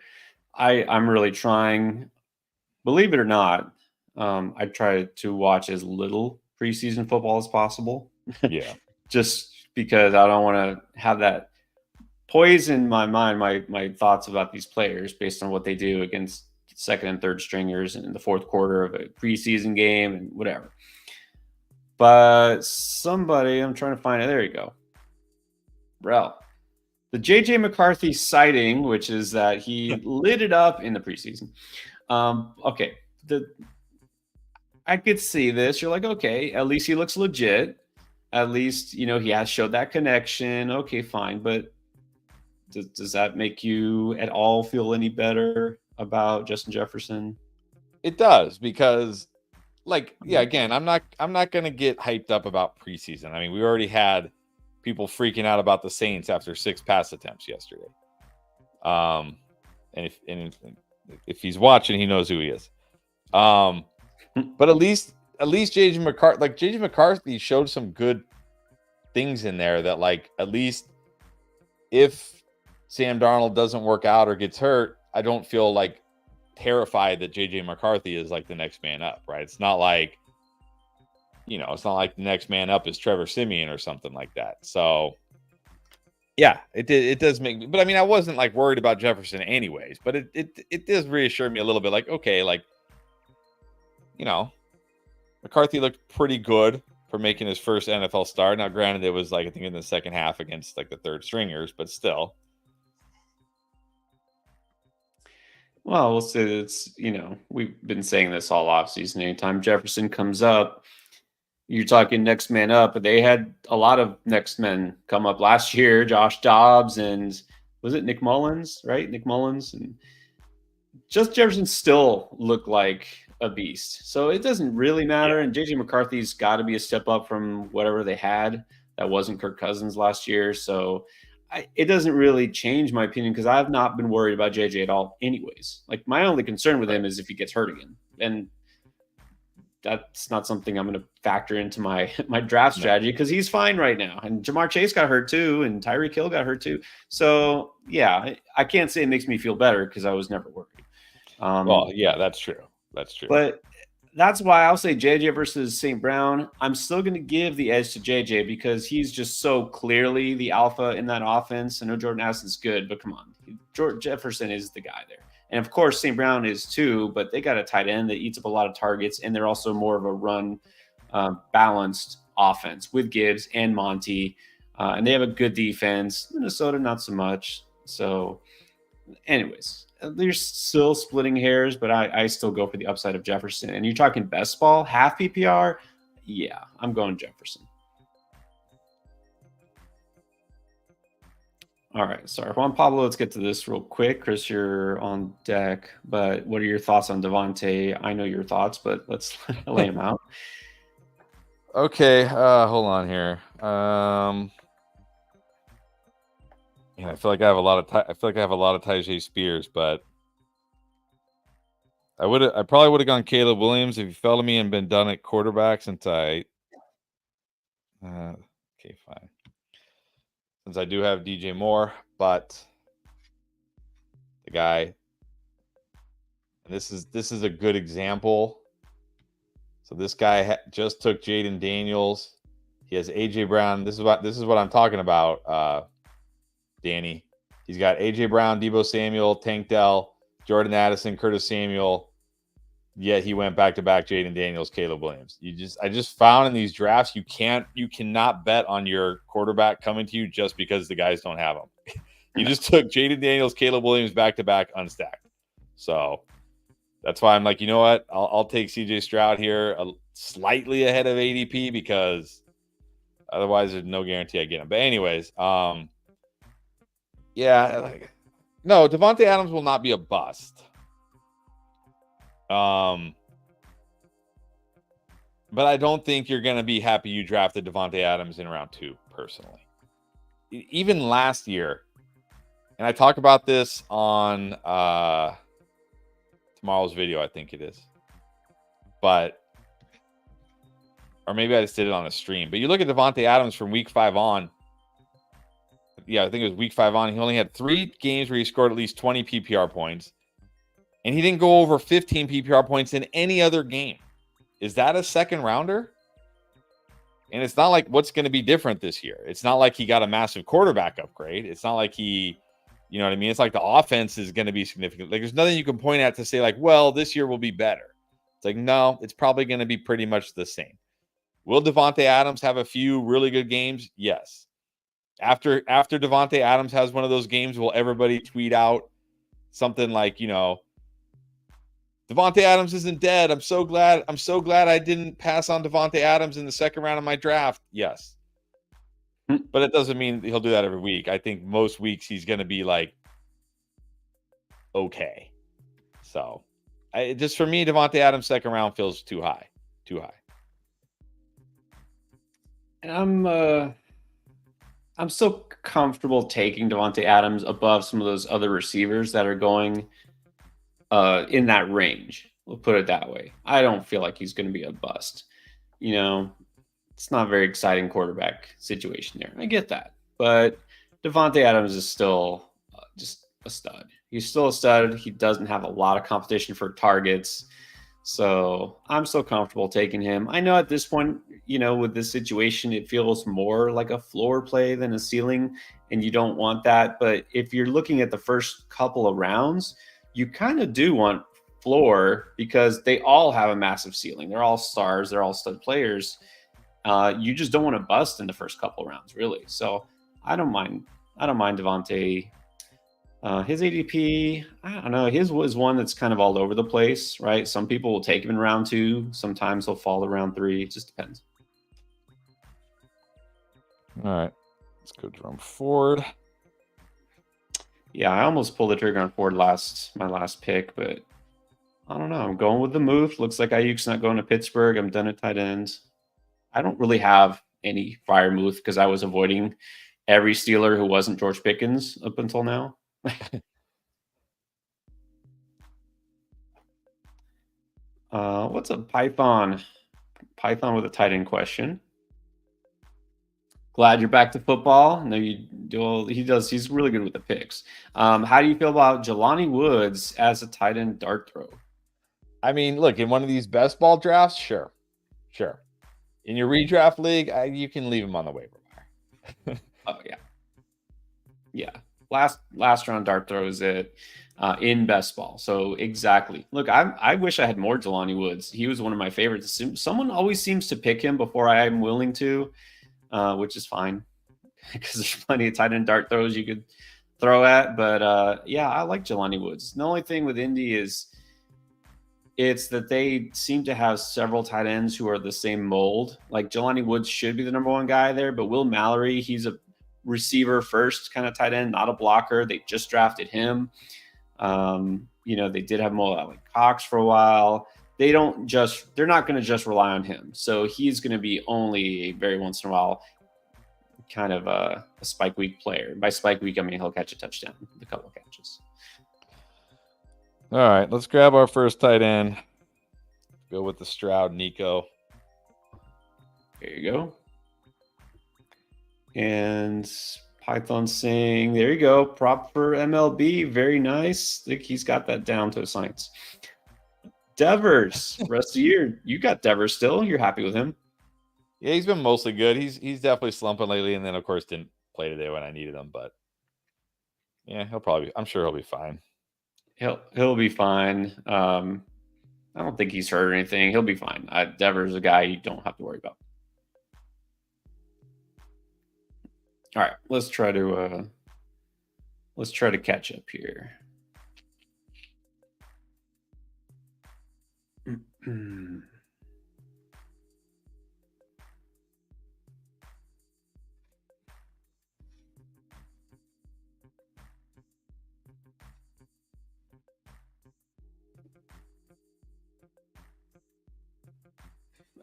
I'm really trying, believe it or not, I try to watch as little preseason football as possible. Yeah. Just because I don't want to have that poison my mind, my thoughts about these players based on what they do against second and third stringers in the fourth quarter of a preseason game and whatever. But somebody, I'm trying to find it. There you go. Rel. The JJ McCarthy sighting, which is that he lit it up in the preseason. Okay. I could see this. You're like, okay, at least he looks legit. At least, he has showed that connection. Okay, fine. But does that make you at all feel any better about Justin Jefferson? It does, because again, I'm not going to get hyped up about preseason. I mean, we already had people freaking out about the Saints after 6 pass attempts yesterday. And if he's watching, he knows who he is. But at least JJ McCarthy showed some good things in there that, at least if Sam Darnold doesn't work out or gets hurt, I don't feel terrified that JJ McCarthy is the next man up, right? It's not like, it's not like the next man up is Trevor Siemian or something like that. So yeah, it does make me, but I mean, I wasn't worried about Jefferson anyways, but it does reassure me a little bit, McCarthy looked pretty good for making his first NFL start. Now, granted, it was I think in the second half against the third stringers, but still. Well, we'll say it's, we've been saying this all offseason. Anytime Jefferson comes up, you're talking next man up. But they had a lot of next men come up last year. Josh Dobbs and was it Nick Mullins, right? Nick Mullins. And just Jefferson still looked like a beast. So it doesn't really matter. Yeah. And JJ McCarthy's got to be a step up from whatever they had. That wasn't Kirk Cousins last year. So it doesn't really change my opinion, because I've not been worried about JJ at all anyways. My only concern with him is if he gets hurt again. And that's not something I'm going to factor into my draft strategy, because he's fine right now. And Jamar Chase got hurt too, and Tyreek Hill got hurt too. So, yeah, I can't say it makes me feel better, because I was never worried. Well, yeah, that's true. That's true. But that's why I'll say JJ versus St. Brown. I'm still going to give the edge to JJ, because he's just so clearly the alpha in that offense. I know Jordan Addison's good, but come on. Jefferson is the guy there. And, of course, St. Brown is too, but they got a tight end that eats up a lot of targets, and they're also more of a run balanced offense with Gibbs and Monty. And they have a good defense. Minnesota, not so much. So, anyways, they're still splitting hairs, but I still go for the upside of Jefferson. And you're talking best ball, half PPR? Yeah, I'm going Jefferson. All right, sorry. Juan Pablo, let's get to this real quick. Chris, you're on deck, but what are your thoughts on Devonte? I know your thoughts, but let's lay them out. Okay, hold on here. Yeah, I feel like I have a lot of Tyjae Spears, but I probably would have gone Caleb Williams if you fell to me and been done at quarterback, since okay, fine. Since I do have DJ Moore, but the guy, and this is a good example. So this guy just took Jaden Daniels. He has AJ Brown. This is what I'm talking about, Danny. He's got AJ Brown, Deebo Samuel, Tank Dell, Jordan Addison, Curtis Samuel. Yet he went back-to-back Jaden Daniels, Caleb Williams. I just found in these drafts you cannot bet on your quarterback coming to you just because the guys don't have them. You just took Jaden Daniels, Caleb Williams back-to-back unstacked. So that's why I'm like, you know what? I'll take CJ Stroud here slightly ahead of ADP, because otherwise there's no guarantee I get him. But anyways, yeah, no, Devonte Adams will not be a bust. But I don't think you're going to be happy you drafted Devonte Adams in round 2, personally. Even last year, and I talk about this on tomorrow's video, I think it is. But, or maybe I just did it on a stream. But you look at Devonte Adams from week 5 on. Yeah, I think it was week 5 on. He only had 3 games where he scored at least 20 PPR points. And he didn't go over 15 PPR points in any other game. Is that a second rounder? And it's not like what's going to be different this year. It's not like he got a massive quarterback upgrade. It's not like he, You know what I mean? It's like the offense is going to be significant. Like, there's nothing you can point at to say, like, well, this year will be better. It's like, no, it's probably going to be pretty much the same. Will Devonte Adams have a few really good games? Yes. After Devonte Adams has one of those games, will everybody tweet out something like, Devonte Adams isn't dead. I'm so glad I didn't pass on Devonte Adams in the second round of my draft. Yes. But it doesn't mean he'll do that every week. I think most weeks he's going to be like, okay. So, just for me, Devonte Adams second round feels too high. And I'm so comfortable taking Devonte Adams above some of those other receivers that are going in that range. We'll put it that way. I don't feel like he's going to be a bust. It's not a very exciting quarterback situation there. I get that. But Devonte Adams is still just a stud. He's still a stud. He doesn't have a lot of competition for targets. So I'm so comfortable taking him. I know at this point, with this situation, it feels more like a floor play than a ceiling, and you don't want that. But if you're looking at the first couple of rounds, you kind of do want floor because they all have a massive ceiling. They're all stars. They're all stud players. You just don't want to bust in the first couple of rounds, really. So I don't mind Devonte. His ADP, I don't know. His was one that's kind of all over the place, right? Some people will take him in round 2. Sometimes he'll fall to round 3. It just depends. All right. Let's go Jerome Ford. Yeah, I almost pulled the trigger on Ford my last pick, but I don't know. I'm going with the move. Looks like Ayuk's not going to Pittsburgh. I'm done at tight ends. I don't really have any fire move because I was avoiding every Steeler who wasn't George Pickens up until now. What's a Python with a tight end question? Glad you're back to football. No, you do. He does. He's really good with the picks. How do you feel about Jelani Woods as a tight end dart throw? I mean, look, in one of these best ball drafts, sure. In your redraft league, you can leave him on the waiver wire. Oh yeah. Last round dart throws it in best ball. So exactly. Look, I wish I had more Jelani Woods. He was one of my favorites. Someone always seems to pick him before I'm willing to, which is fine because there's plenty of tight end dart throws you could throw at. But yeah, I like Jelani Woods. The only thing with Indy is it's that they seem to have several tight ends who are the same mold. Like Jelani Woods should be the number one guy there, but Will Mallory, he's a receiver first kind of tight end, not a blocker. They just drafted him. They did have Mo like Cox for a while. They're not going to just rely on him. So he's going to be only very once in a while kind of a spike week player. By spike week, I mean he'll catch a touchdown, a couple of catches. All right, let's grab our first tight end. Go with the Stroud Nico. There you go. And Python saying, there you go, prop for MLB. Very nice. I think he's got that down to a science. Devers, rest of the year. You got Devers still. You're happy with him. Yeah, he's been mostly good. He's definitely slumping lately, and then, of course, didn't play today when I needed him. But, yeah, I'm sure he'll be fine. He'll be fine. I don't think he's hurt or anything. He'll be fine. Devers is a guy you don't have to worry about. All right, let's try to catch up here.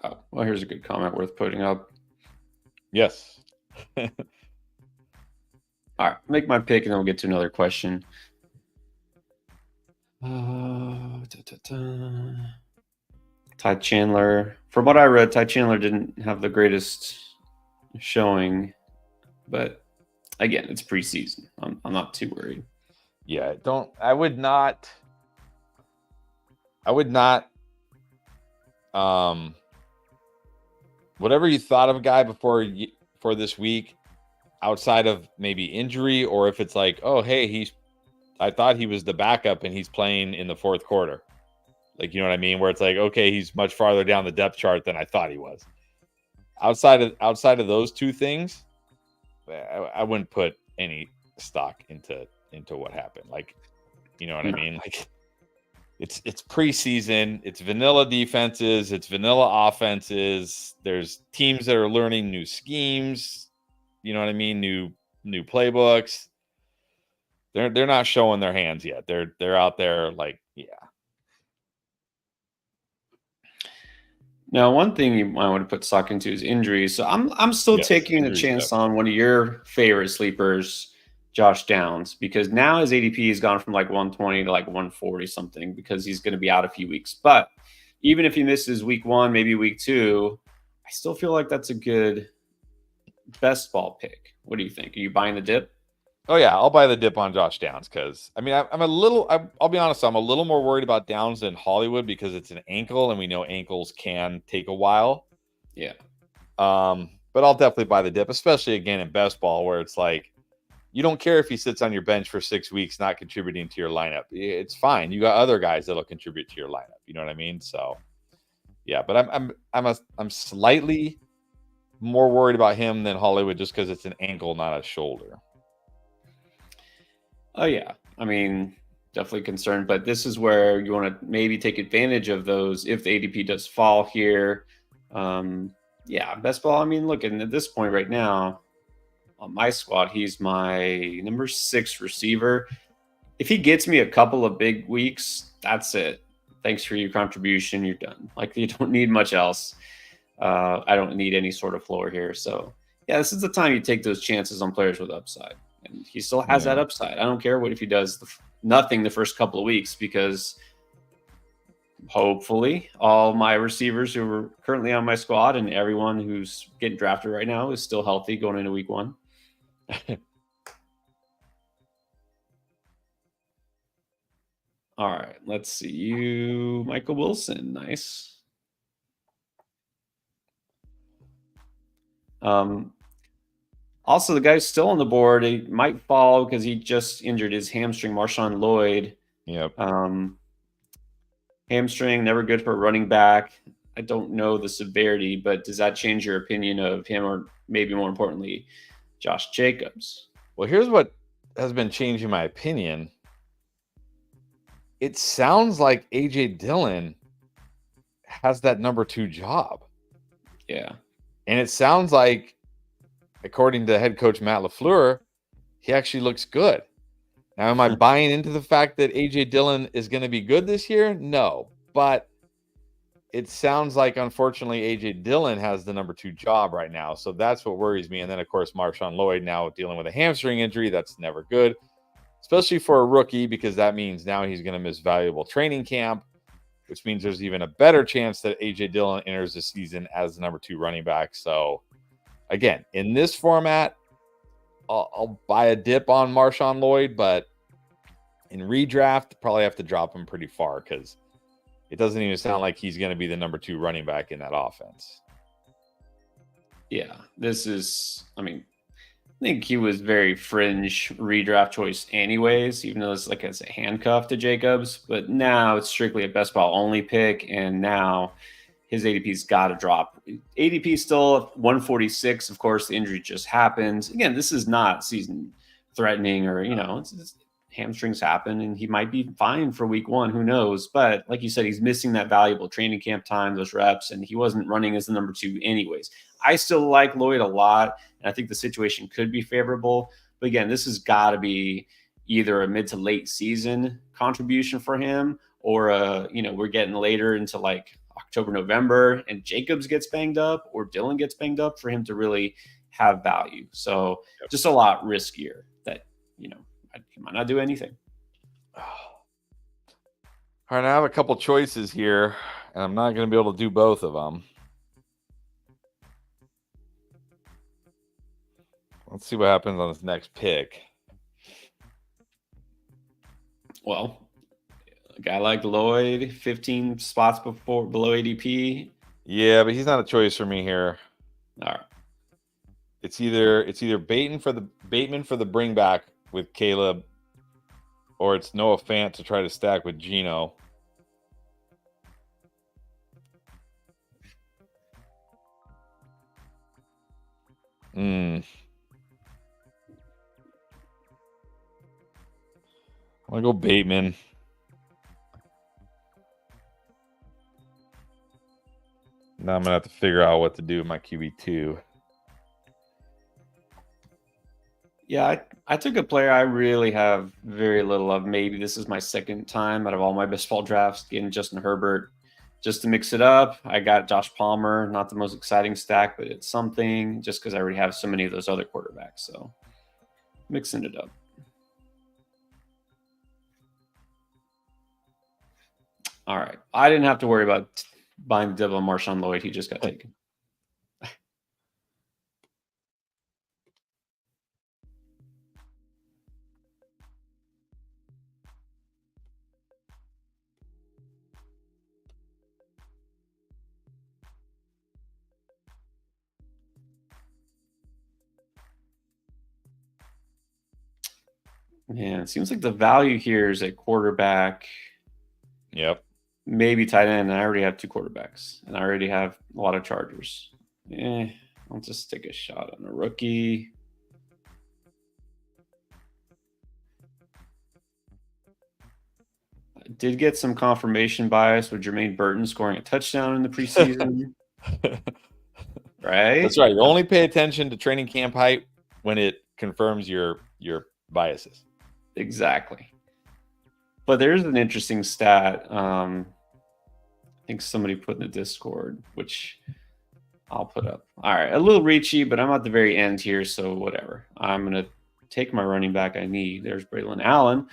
Oh, well, here's a good comment worth putting up. Yes. All right, make my pick, and then we'll get to another question. Ty Chandler. From what I read, Ty Chandler didn't have the greatest showing, but again, it's preseason. I'm not too worried. Yeah, I would not. Whatever you thought of a guy for this week, outside of maybe injury, or if it's like, oh, hey, he's thought he was the backup and he's playing in the fourth quarter. Like, you know what I mean? Where it's like, okay, he's much farther down the depth chart than I thought he was. Outside of those two things, I wouldn't put any stock into what happened. Like, you know what I mean? Like, it's preseason, it's vanilla defenses, it's vanilla offenses. There's teams that are learning new schemes, you know what I mean? New playbooks. They're not showing their hands yet. They're out there like, yeah. Now, one thing you might want to put stock into is injuries. So I'm still taking a chance on one of your favorite sleepers, Josh Downs, because now his ADP has gone from like 120 to like 140 something because he's going to be out a few weeks. But even if he misses week 1, maybe week 2, I still feel like that's a good best ball pick. What do you think? Are you buying the dip? Oh yeah, I'll buy the dip on Josh Downs because I mean I'll be honest, I'm a little more worried about Downs than Hollywood because it's an ankle and we know ankles can take a while. Yeah. But I'll definitely buy the dip, especially again in best ball where it's like you don't care if he sits on your bench for 6 weeks not contributing to your lineup. It's fine. You got other guys that'll contribute to your lineup. You know what I mean? So yeah, but I'm slightly more worried about him than Hollywood just because it's an ankle, not a shoulder. Oh, yeah. I mean, definitely concerned, but this is where you want to maybe take advantage of those if the ADP does fall here. Yeah, best ball. I mean, look, and at this point right now on my squad, he's my number 6 receiver. If he gets me a couple of big weeks, that's it. Thanks for your contribution. You're done. Like, you don't need much else. I don't need any sort of floor here. So, yeah, this is the time you take those chances on players with upside. And he still has that upside. I don't care what if he does nothing the first couple of weeks because hopefully all my receivers who are currently on my squad and everyone who's getting drafted right now is still healthy going into week 1. All right, let's see you, Michael Wilson. Nice. Also, the guy's still on the board. He might fall because he just injured his hamstring, Marshawn Lloyd. Yep. Hamstring, never good for a running back. I don't know the severity, but does that change your opinion of him or maybe more importantly, Josh Jacobs? Well, here's what has been changing my opinion. It sounds like A.J. Dillon has that number 2 job. Yeah. And it sounds like, according to head coach Matt LaFleur, he actually looks good. Now, am I buying into the fact that A.J. Dillon is going to be good this year? No. But it sounds like, unfortunately, A.J. Dillon has the number 2 job right now. So that's what worries me. And then, of course, Marshawn Lloyd now dealing with a hamstring injury. That's never good, especially for a rookie, because that means now he's going to miss valuable training camp, which means there's even a better chance that A.J. Dillon enters the season as the number 2 running back. So, again, in this format, I'll buy a dip on Marshawn Lloyd, but in redraft, probably have to drop him pretty far because it doesn't even sound like he's going to be the number 2 running back in that offense. Yeah, this is, I mean, I think he was very fringe redraft choice anyways, even though it's like as a handcuff to Jacobs. But now it's strictly a best ball only pick, and now his ADP's got to drop. ADP still 146. Of course, the injury just happened. Again, this is not season threatening or, it's hamstrings happen and he might be fine for week 1. Who knows? But like you said, he's missing that valuable training camp time, those reps, and he wasn't running as the number 2 anyways. I still like Lloyd a lot, and I think the situation could be favorable. But again, this has got to be either a mid to late season contribution for him or, we're getting later into like October, November, and Jacobs gets banged up or Dillon gets banged up for him to really have value. So just a lot riskier that, he might not do anything. All right, I have a couple choices here, and I'm not going to be able to do both of them. Let's see what happens on this next pick. Well, a guy like Lloyd, 15 spots below ADP. Yeah, but he's not a choice for me here. All right. It's either Bateman for the bring back with Caleb, or it's Noah Fant to try to stack with Geno. I'm going to go Bateman. Now I'm going to have to figure out what to do with my QB2. Yeah, I took a player I really have very little of. Maybe this is my second time out of all my best ball drafts getting Justin Herbert. Just to mix it up, I got Josh Palmer. Not the most exciting stack, but it's something just because I already have so many of those other quarterbacks. So mixing it up. All right. I didn't have to worry about buying the devil Marshawn Lloyd. He just got taken. Yeah, it seems like the value here is at quarterback. Yep. Maybe tight end. And I already have 2 quarterbacks, and I already have a lot of Chargers. I'll just take a shot on a rookie. I did get some confirmation bias with Jermaine Burton scoring a touchdown in the preseason. Right? That's right. You only pay attention to training camp hype when it confirms your biases. Exactly. But there's an interesting stat. I think somebody put in the Discord, which I'll put up. All right, a little reachy, but I'm at the very end here, so whatever. I'm gonna take my running back I need. There's Braylon Allen.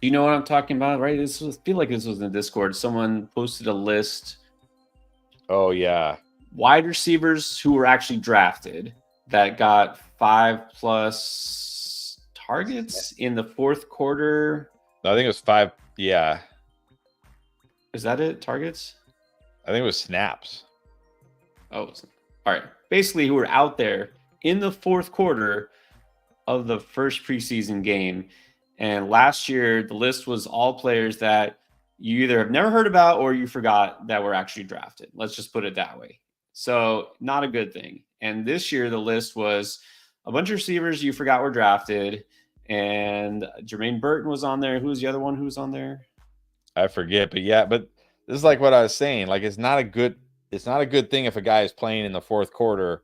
You know what I'm talking about, right? I feel like this was in the Discord. Someone posted a list. Oh yeah, wide receivers who were actually drafted that got 5+ targets in the 4th quarter. I think it was 5. Yeah. Is that it? Targets? I think it was snaps. Oh, all right. Basically, who were out there in the 4th quarter of the first preseason game. And last year, the list was all players that you either have never heard about or you forgot that were actually drafted. Let's just put it that way. So not a good thing. And this year, the list was a bunch of receivers you forgot were drafted. And Jermaine Burton was on there. Who was the other one who was on there? I forget, but yeah, but this is like what I was saying. Like it's not a good thing if a guy is playing in the 4th quarter,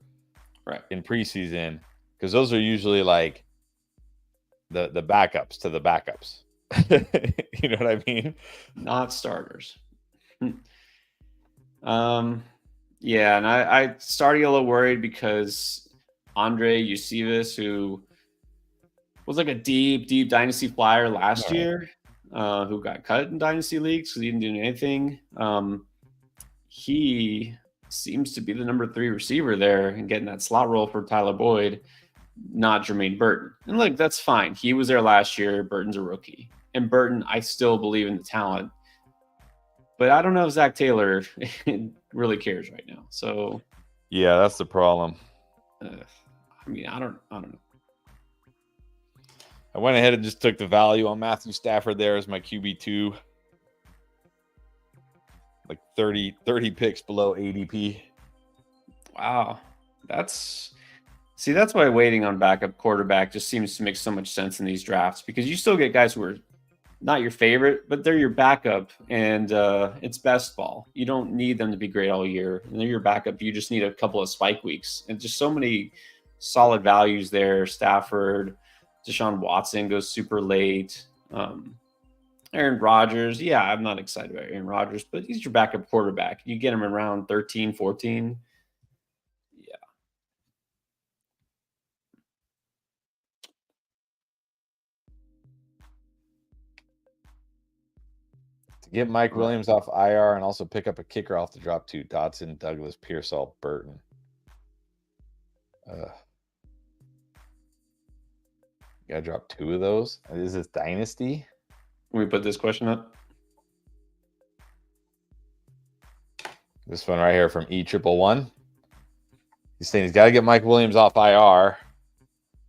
right, in preseason, because those are usually like the backups to the backups. You know what I mean? Not starters. Yeah, and I started a little worried because Andre Eusebius, who was like a deep dynasty flyer last year, who got cut in dynasty leagues because he didn't do anything. He seems to be the number 3 receiver there and getting that slot role for Tyler Boyd, not Jermaine Burton. And look, that's fine. He was there last year. Burton's a rookie. And Burton, I still believe in the talent. But I don't know if Zach Taylor really cares right now. So yeah, that's the problem. I mean, I don't know. I went ahead and just took the value on Matthew Stafford there as my QB2. Like 30 picks below ADP. Wow. That's why waiting on backup quarterback just seems to make so much sense in these drafts, because you still get guys who are not your favorite, but they're your backup, and it's best ball. You don't need them to be great all year, and they're your backup. You just need a couple of spike weeks, and just so many solid values there. Stafford, Deshaun Watson goes super late. Aaron Rodgers, yeah, I'm not excited about Aaron Rodgers, but he's your backup quarterback. You get him around 13, 14. Yeah. To get Mike Williams off IR and also pick up a kicker off the drop 2, Dotson, Douglas, Pearsall, Burton. Gotta drop 2 of those. Is this dynasty? Can we put this question up? This one right here from E111. He's saying he's got to get Mike Williams off IR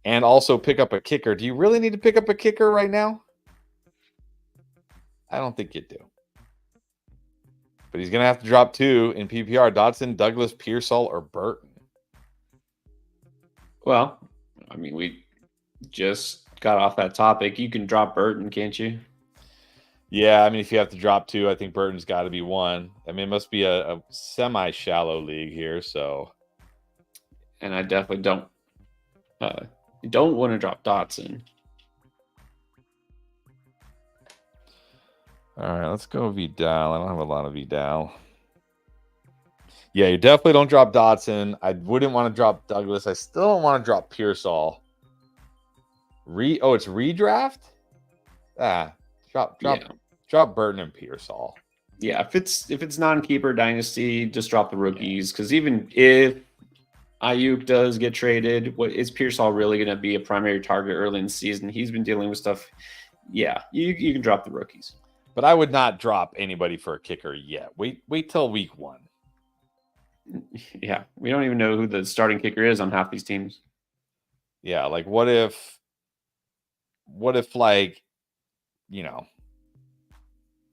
and also pick up a kicker. Do you really need to pick up a kicker right now? I don't think you do. But he's going to have to drop 2 in PPR. Dotson, Douglas, Pearsall, or Burton. Well, I mean, we just got off that topic. You can drop Burton, can't you? Yeah, I mean, if you have to drop 2, I think Burton's got to be 1. I mean, it must be a semi-shallow league here, so. And I definitely don't want to drop Dotson. All right, let's go Vidal. I don't have a lot of Vidal. Yeah, you definitely don't drop Dotson. I wouldn't want to drop Douglas. I still don't want to drop Pearsall. It's redraft? Drop Burton and Pearsall. Yeah, if it's non-keeper dynasty, just drop the rookies. Because even if Ayuk does get traded, is Pearsall really going to be a primary target early in the season? He's been dealing with stuff. Yeah, you can drop the rookies. But I would not drop anybody for a kicker yet. Wait till week 1. Yeah, we don't even know who the starting kicker is on half these teams. Yeah, like what if like,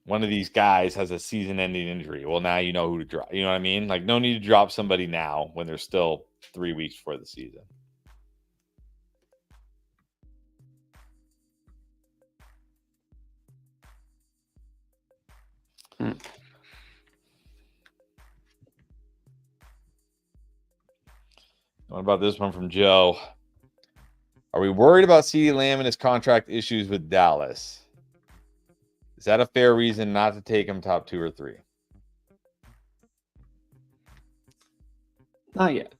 one of these guys has a season-ending injury? Well, now you know who to drop. You know what I mean? Like, no need to drop somebody now when there's still 3 weeks before the season. What about this one from Joe? Are we worried about CeeDee Lamb and his contract issues with Dallas? Is that a fair reason not to take him top 2 or 3? Not yet.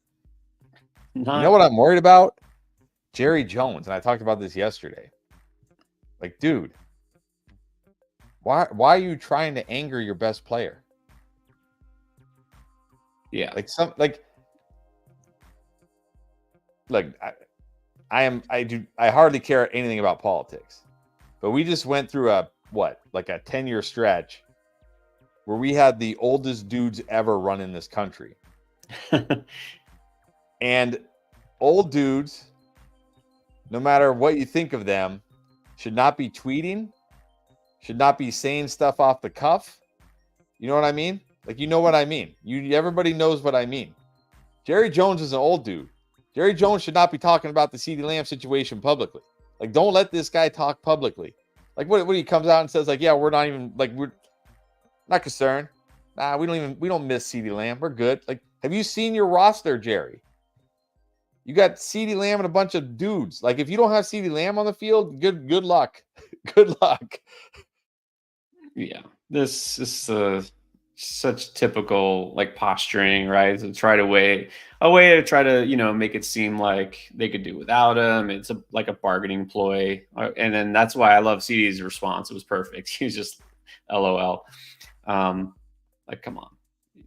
You know what I'm worried about? Jerry Jones, and I talked about this yesterday. Like, dude, why are you trying to anger your best player? Yeah, I hardly care anything about politics, but we just went through a 10-year stretch where we had the oldest dudes ever run in this country. And old dudes, no matter what you think of them, should not be tweeting, should not be saying stuff off the cuff. You know what I mean? Like, you know what I mean. Everybody knows what I mean. Jerry Jones is an old dude. Jerry Jones should not be talking about the CeeDee Lamb situation publicly. Like, don't let this guy talk publicly. Like, what he comes out and says, like, yeah, we're not concerned. Nah, we don't miss CeeDee Lamb. We're good. Like, have you seen your roster, Jerry? You got CeeDee Lamb and a bunch of dudes. Like, if you don't have CeeDee Lamb on the field, good luck. Good luck. Yeah, this is such typical posturing, right? To try to a way to try to make it seem like they could do without him. It's like a bargaining ploy, and then that's why I love CD's response. It was perfect. He was just LOL. Like, come on,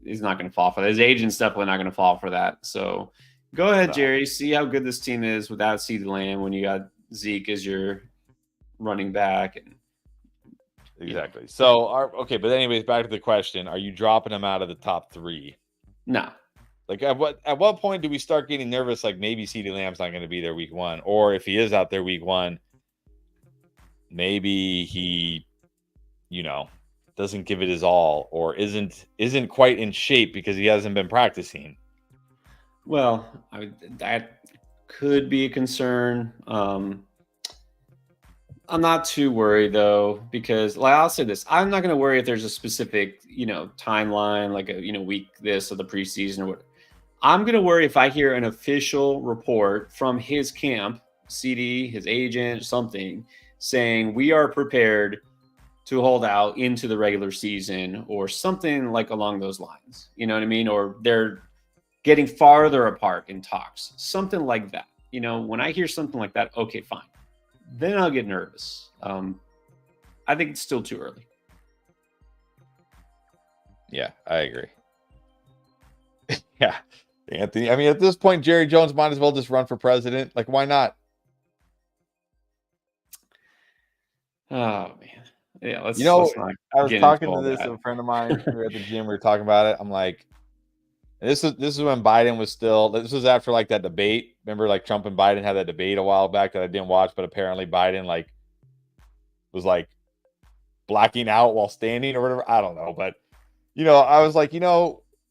he's not going to fall for that. His agent's definitely not going to fall for that. So go ahead, Jerry. See how good this team is without CeeDee Lamb when you got Zeke as your running back. And exactly. So, but anyways, back to the question: are you dropping him out of the top 3? No. Like, at what point do we start getting nervous? Like, maybe CeeDee Lamb's not going to be there week 1, or if he is out there week 1, maybe he, doesn't give it his all, or isn't quite in shape because he hasn't been practicing. Well, that could be a concern. I'm not too worried though, because I'll say this: I'm not going to worry if there's a specific, timeline, like a week this or the preseason or what. I'm going to worry if I hear an official report from his camp, CD, his agent, something saying we are prepared to hold out into the regular season or something like along those lines. You know what I mean? Or they're getting farther apart in talks, something like that. When I hear something like that, okay, fine. Then I'll get nervous. I think it's still too early. Yeah, I agree. Yeah, Anthony. I mean, at this point, Jerry Jones might as well just run for president. Like, why not? Oh man, yeah. I was talking to a friend of mine. We were at the gym. We were talking about it. I'm like, And this is when Biden was still. This was after like that debate. Remember, like Trump and Biden had that debate a while back that I didn't watch, but apparently Biden like was like blacking out while standing or whatever. I don't know, but I was like,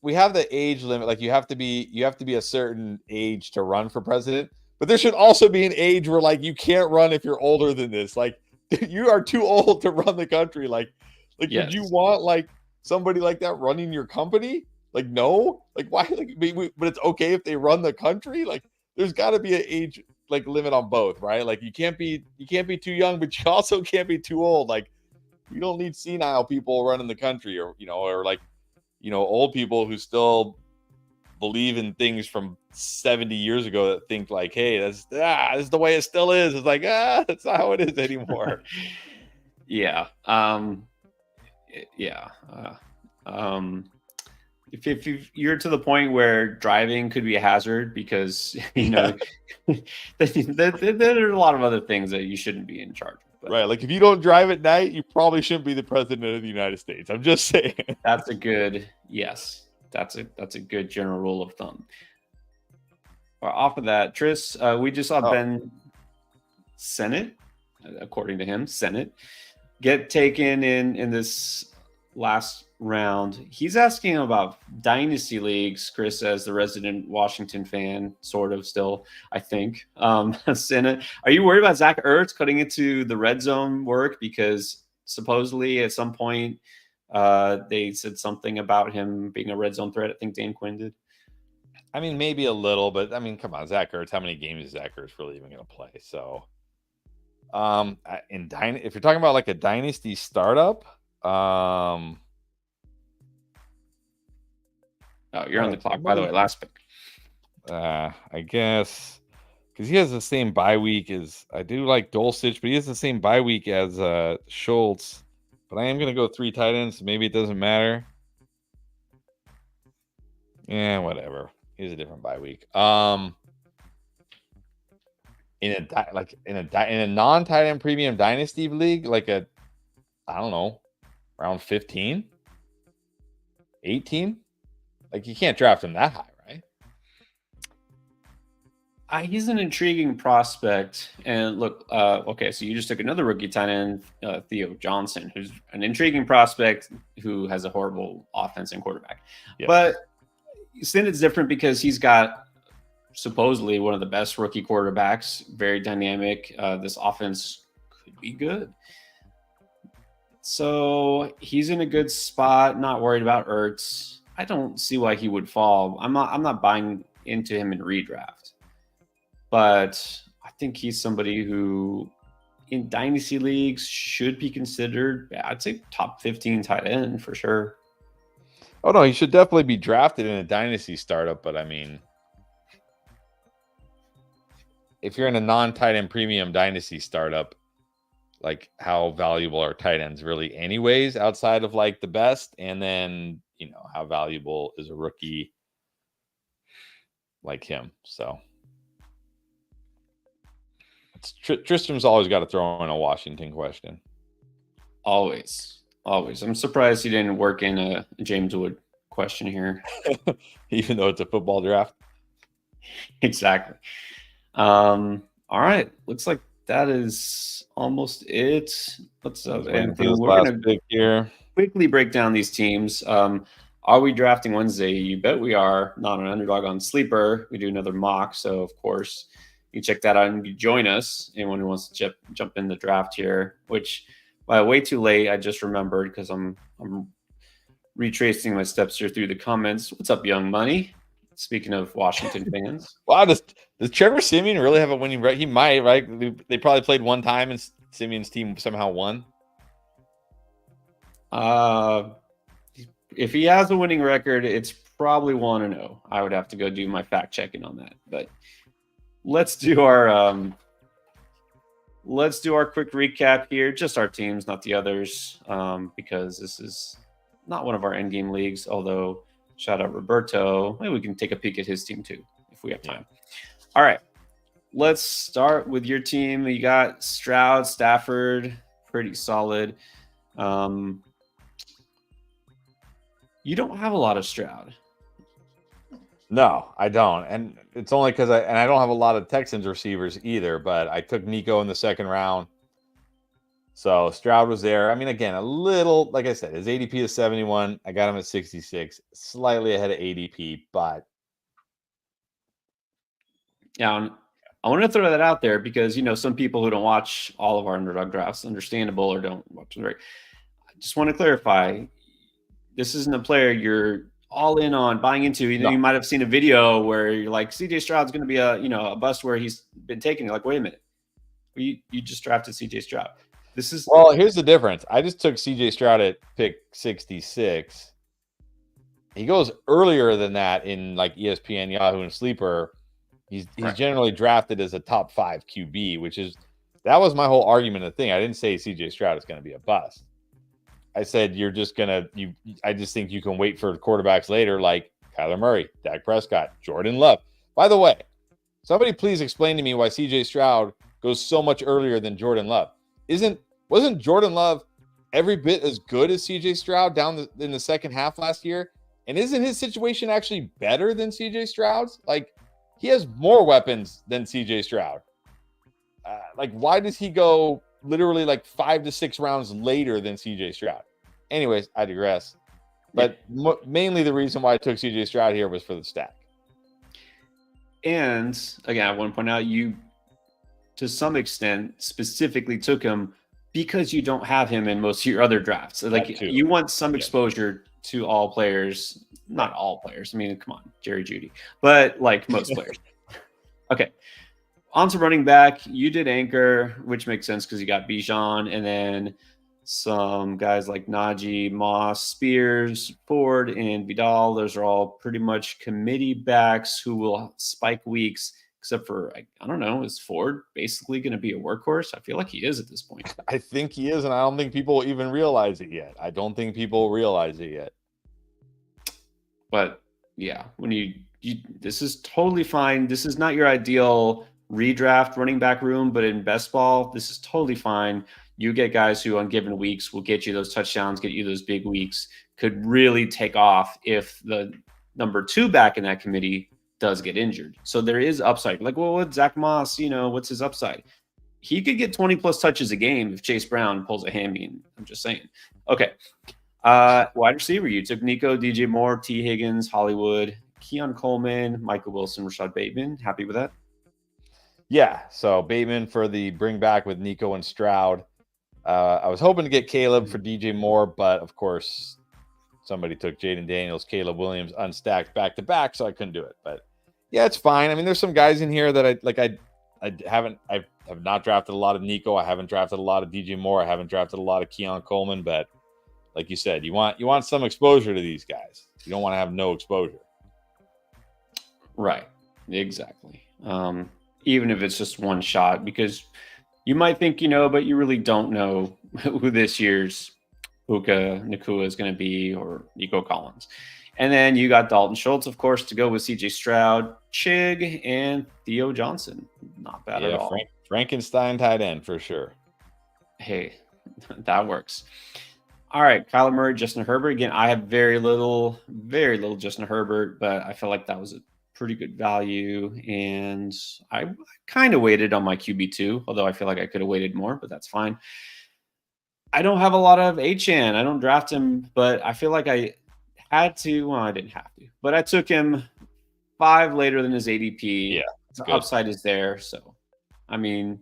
we have the age limit. Like you have to be a certain age to run for president, but there should also be an age where like you can't run if you're older than this. Like you are too old to run the country. Like would you Yes. want like somebody like that running your company? Like no, like why? Like but it's okay if they run the country. Like there's got to be an age like limit on both, right? Like you can't be too young, but you also can't be too old. Like you don't need senile people running the country, or like old people who still believe in things from 70 years ago that think like, hey, this is the way it still is. It's like, that's not how it is anymore. Yeah. Yeah. If you're to the point where driving could be a hazard because there are a lot of other things that you shouldn't be in charge of. But right. Like if you don't drive at night, you probably shouldn't be the president of the United States. I'm just saying. That's a good That's a good general rule of thumb. Off of that, Tris, we just saw Ben Senate, according to him, Senate, get taken in this last round. He's asking about dynasty leagues. Chris, as the resident Washington fan, sort of still, I think. Senate, are you worried about Zach Ertz cutting into the red zone work because supposedly at some point they said something about him being a red zone threat? I think Dan Quinn did. I mean, maybe a little, but I mean, come on, Zach Ertz. How many games is Zach Ertz really even going to play? So, if you're talking about like a dynasty startup, oh, you're on the clock, by the way. Last pick. I guess because he has the same bye week as I do like Dulcich, but he has the same bye week as Schultz. But I am going to go 3 tight ends. So maybe it doesn't matter. Yeah, whatever. Here's a different bye week. In a non-tight end premium dynasty league, like I don't know, around 15, 18. Like you can't draft him that high, right? He's an intriguing prospect. And look, okay, so you just took another rookie tight end, Theo Johnson, who's an intriguing prospect who has a horrible offense and quarterback. Yeah. But Sennett's different because he's got supposedly one of the best rookie quarterbacks, very dynamic. This offense could be good. So he's in a good spot, not worried about Ertz. I don't see why he would fall. I'm not buying into him in redraft. But I think he's somebody who in dynasty leagues should be considered, I'd say top 15 tight end for sure. Oh, no, he should definitely be drafted in a dynasty startup. But I mean, if you're in a non-tight end premium dynasty startup, like how valuable are tight ends really anyways, outside of like the best? And then, how valuable is a rookie like him? So Tristram's always got to throw in a Washington question. Always. I'm surprised he didn't work in a James Wood question here. Even though it's a football draft. Exactly. All right. Looks like that is almost it. Let's we're going to quickly break down these teams. Are we drafting Wednesday? You bet we are. Not an Underdog on Sleeper. We do another mock. So, of course, you check that out and you join us. Anyone who wants to jump in the draft here, which way too late. I just remembered because I'm retracing my steps here through the comments. What's up, Young Money? Speaking of Washington fans. Wow, does Trevor Siemian really have a winning record? He might, right? They probably played one time and Siemian's team somehow won. If he has a winning record, it's probably 1-0. I would have to go do my fact checking on that. But let's do our quick recap here. Just our teams, not the others, because this is not one of our endgame leagues. Although, shout out Roberto. Maybe we can take a peek at his team too if we have time. All right, let's start with your team. You got Stroud, Stafford, pretty solid. You don't have a lot of Stroud. No, I don't. And it's only because I don't have a lot of Texans receivers either, but I took Nico in the second round. So Stroud was there. I mean, again, a little, like I said, his ADP is 71. I got him at 66, slightly ahead of ADP, but Yeah, I want to throw that out there because some people who don't watch all of our underdog drafts, understandable, or don't watch them. Right. I just want to clarify: this isn't a player you're all in on buying into. no. You might have seen a video where you're like, CJ Stroud's going to be a bust where he's been taken. You're like, wait a minute, you just drafted CJ Stroud. This is Well, here's the difference. I just took CJ Stroud at pick 66. He goes earlier than that in like ESPN, Yahoo, and Sleeper. He's Right. generally drafted as a top 5 QB, that was my whole argument of the thing. I didn't say CJ Stroud is going to be a bust. I said I just think you can wait for quarterbacks later like Kyler Murray, Dak Prescott, Jordan Love. By the way, somebody please explain to me why CJ Stroud goes so much earlier than Jordan Love. Wasn't Jordan Love every bit as good as CJ Stroud in the second half last year? And isn't his situation actually better than CJ Stroud's? Like, he has more weapons than CJ Stroud. Why does he go literally like 5 to 6 rounds later than CJ Stroud? Anyways, I digress. But mainly the reason why I took CJ Stroud here was for the stack. And again, I want to point out you, to some extent, specifically took him because you don't have him in most of your other drafts. Like, you want some exposure to all players, not all players. I mean, come on, Jerry Jeudy, but like most players. Okay. On to running back. You did anchor, which makes sense because you got Bijan and then some guys like Najee, Moss, Spears, Ford, and Vidal. Those are all pretty much committee backs who will spike weeks, except for, I don't know, is Ford basically going to be a workhorse? I feel like he is at this point. I think he is, and I don't think people even realize it yet. But yeah, when you this is totally fine. This is not your ideal redraft running back room, but in best ball, this is totally fine. You get guys who on given weeks will get you those touchdowns, get you those big weeks, could really take off if the number 2 back in that committee does get injured. So there is upside. Like, well, with Zach Moss, what's his upside? He could get 20 plus touches a game if Chase Brown pulls a hammy. I'm just saying. Okay. Wide receiver, you took Nico, DJ Moore, T. Higgins, Hollywood, Keon Coleman, Michael Wilson, Rashad Bateman. Happy with that? Yeah. So Bateman for the bring back with Nico and Stroud. I was hoping to get Caleb for DJ Moore, but of course somebody took Jaden Daniels, Caleb Williams unstacked back to back, so I couldn't do it. But yeah, it's fine. I mean, there's some guys in here that I have not drafted a lot of Nico. I haven't drafted a lot of DJ Moore. I haven't drafted a lot of Keon Coleman, but like you said, you want some exposure to these guys. You don't want to have no exposure. Right. Exactly. Even if it's just one shot, because you might think but you really don't know who this year's Puka Nacua is going to be, or Nico Collins. And then you got Dalton Schultz, of course, to go with CJ Stroud, Chig, and Theo Johnson. Not bad at all. Frankenstein tight end for sure. Hey, that works. All right, Kyler Murray, Justin Herbert. Again, I have very little Justin Herbert, but I feel like that was a pretty good value. And I kind of waited on my QB2, although I feel like I could have waited more, but that's fine. I don't have a lot of Achane. I don't draft him, but I feel like I had to. Well, I didn't have to, but I took him 5 later than his ADP. Yeah, the upside is there. So, I mean,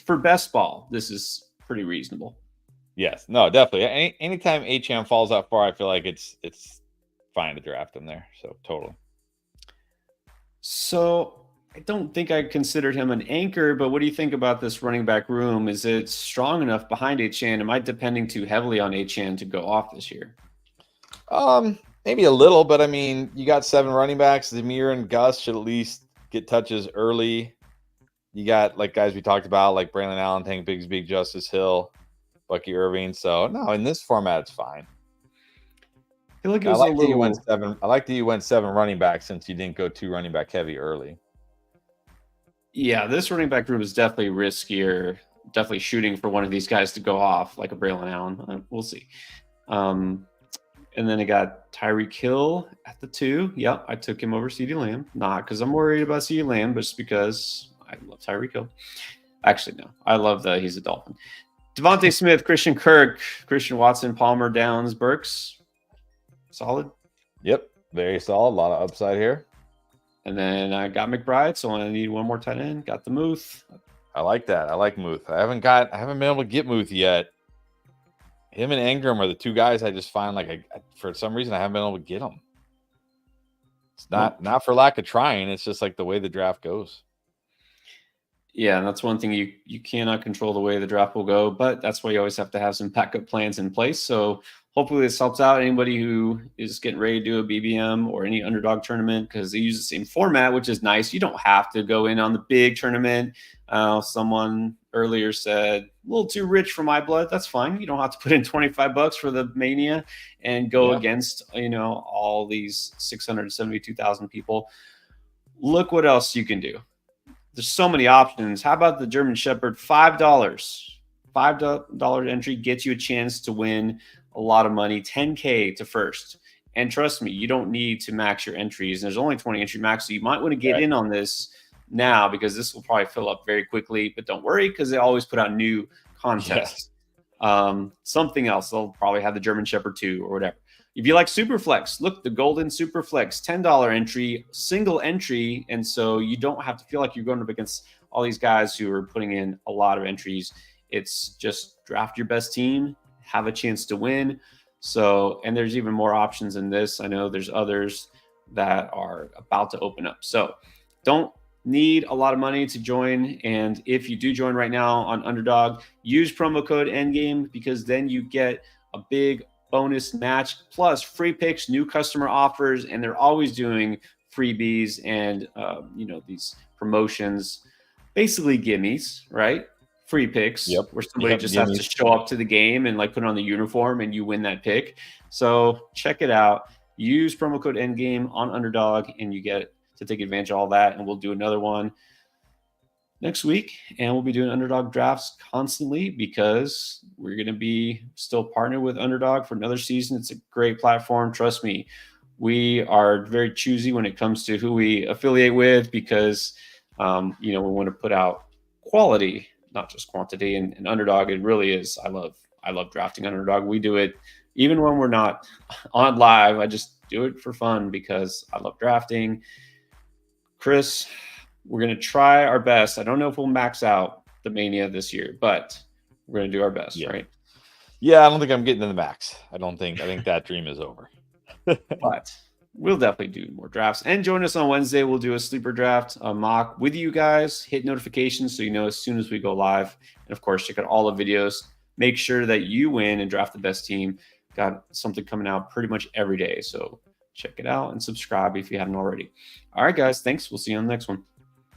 for best ball, this is pretty reasonable. Yes, no, definitely. Anytime Achane falls that far, I feel like it's fine to draft him there. So totally. So I don't think I considered him an anchor, but what do you think about this running back room? Is it strong enough behind Achane? Am I depending too heavily on Achane to go off this year? Maybe a little, but I mean, you got 7 running backs. Zamir and Gus should at least get touches early. You got like guys we talked about, like Braylon Allen, Tank Bigsby, Justice Hill, Bucky Irving. So no, in this format, it's fine. I feel like it was that you went 7. I like that you went 7 running backs since you didn't go 2 running back heavy early. Yeah, this running back room is definitely riskier. Definitely shooting for one of these guys to go off, like a Braylon Allen. We'll see. And then I got Tyreek Hill at the 2. Yep, I took him over CeeDee Lamb. Not because I'm worried about CeeDee Lamb, but just because I love Tyreek Hill. Actually, no. I love that he's a Dolphin. Devontae Smith, Christian Kirk, Christian Watson, Palmer, Downs, Burks. Solid. Yep, very solid. A lot of upside here. And then I got McBride, so I need one more tight end. Got the Muth. I like that. I like Muth. I haven't been able to get Muth yet. Him and Ingram are the two guys I just find for some reason I haven't been able to get them. It's not for lack of trying. It's just like the way the draft goes. Yeah, and that's one thing you cannot control the way the draft will go, but that's why you always have to have some backup plans in place. So hopefully this helps out anybody who is getting ready to do a BBM or any underdog tournament, because they use the same format, which is nice. You don't have to go in on the big tournament. Someone earlier said, a little too rich for my blood. That's fine. You don't have to put in $25 for the Mania and go against, all these 672,000 people. Look what else you can do. There's so many options. How about the German Shepherd? $5. $5 entry gets you a chance to win a lot of money, $10K to first. And trust me, you don't need to max your entries. There's only 20 entry max, so you might want to get in on this now, because this will probably fill up very quickly. But don't worry, because they always put out new contests. Something else, they'll probably have the German Shepherd 2 or whatever. If you like Superflex, look, the Golden Superflex, $10 entry, single entry. And so you don't have to feel like you're going up against all these guys who are putting in a lot of entries. It's just draft your best team, have a chance to win. So, and there's even more options in this. I know there's others that are about to open up. So don't need a lot of money to join. And if you do join right now on Underdog, use promo code Endgame, because then you get a big bonus match plus free picks, new customer offers, and they're always doing freebies and these promotions, basically gimmies, right? Free picks, where somebody just has to show up to the game and put on the uniform and you win that pick. So check it out. Use promo code Endgame on Underdog and you get to take advantage of all that. And we'll do another one next week, and we'll be doing Underdog drafts constantly, because we're going to be still partnered with Underdog for another season. It's a great platform. Trust me, we are very choosy when it comes to who we affiliate with, because we want to put out quality, not just quantity. And Underdog, it really is. I love drafting Underdog. We do it even when we're not on live. I just do it for fun because I love drafting. Chris, we're going to try our best. I don't know if we'll max out the Mania this year, but we're going to do our best, right? Yeah, I don't think I'm getting to the max. I think that dream is over. But we'll definitely do more drafts. And join us on Wednesday. We'll do a sleeper draft, a mock with you guys. Hit notifications so you know as soon as we go live. And, of course, check out all the videos. Make sure that you win and draft the best team. Got something coming out pretty much every day. So check it out and subscribe if you haven't already. All right, guys. Thanks. We'll see you on the next one.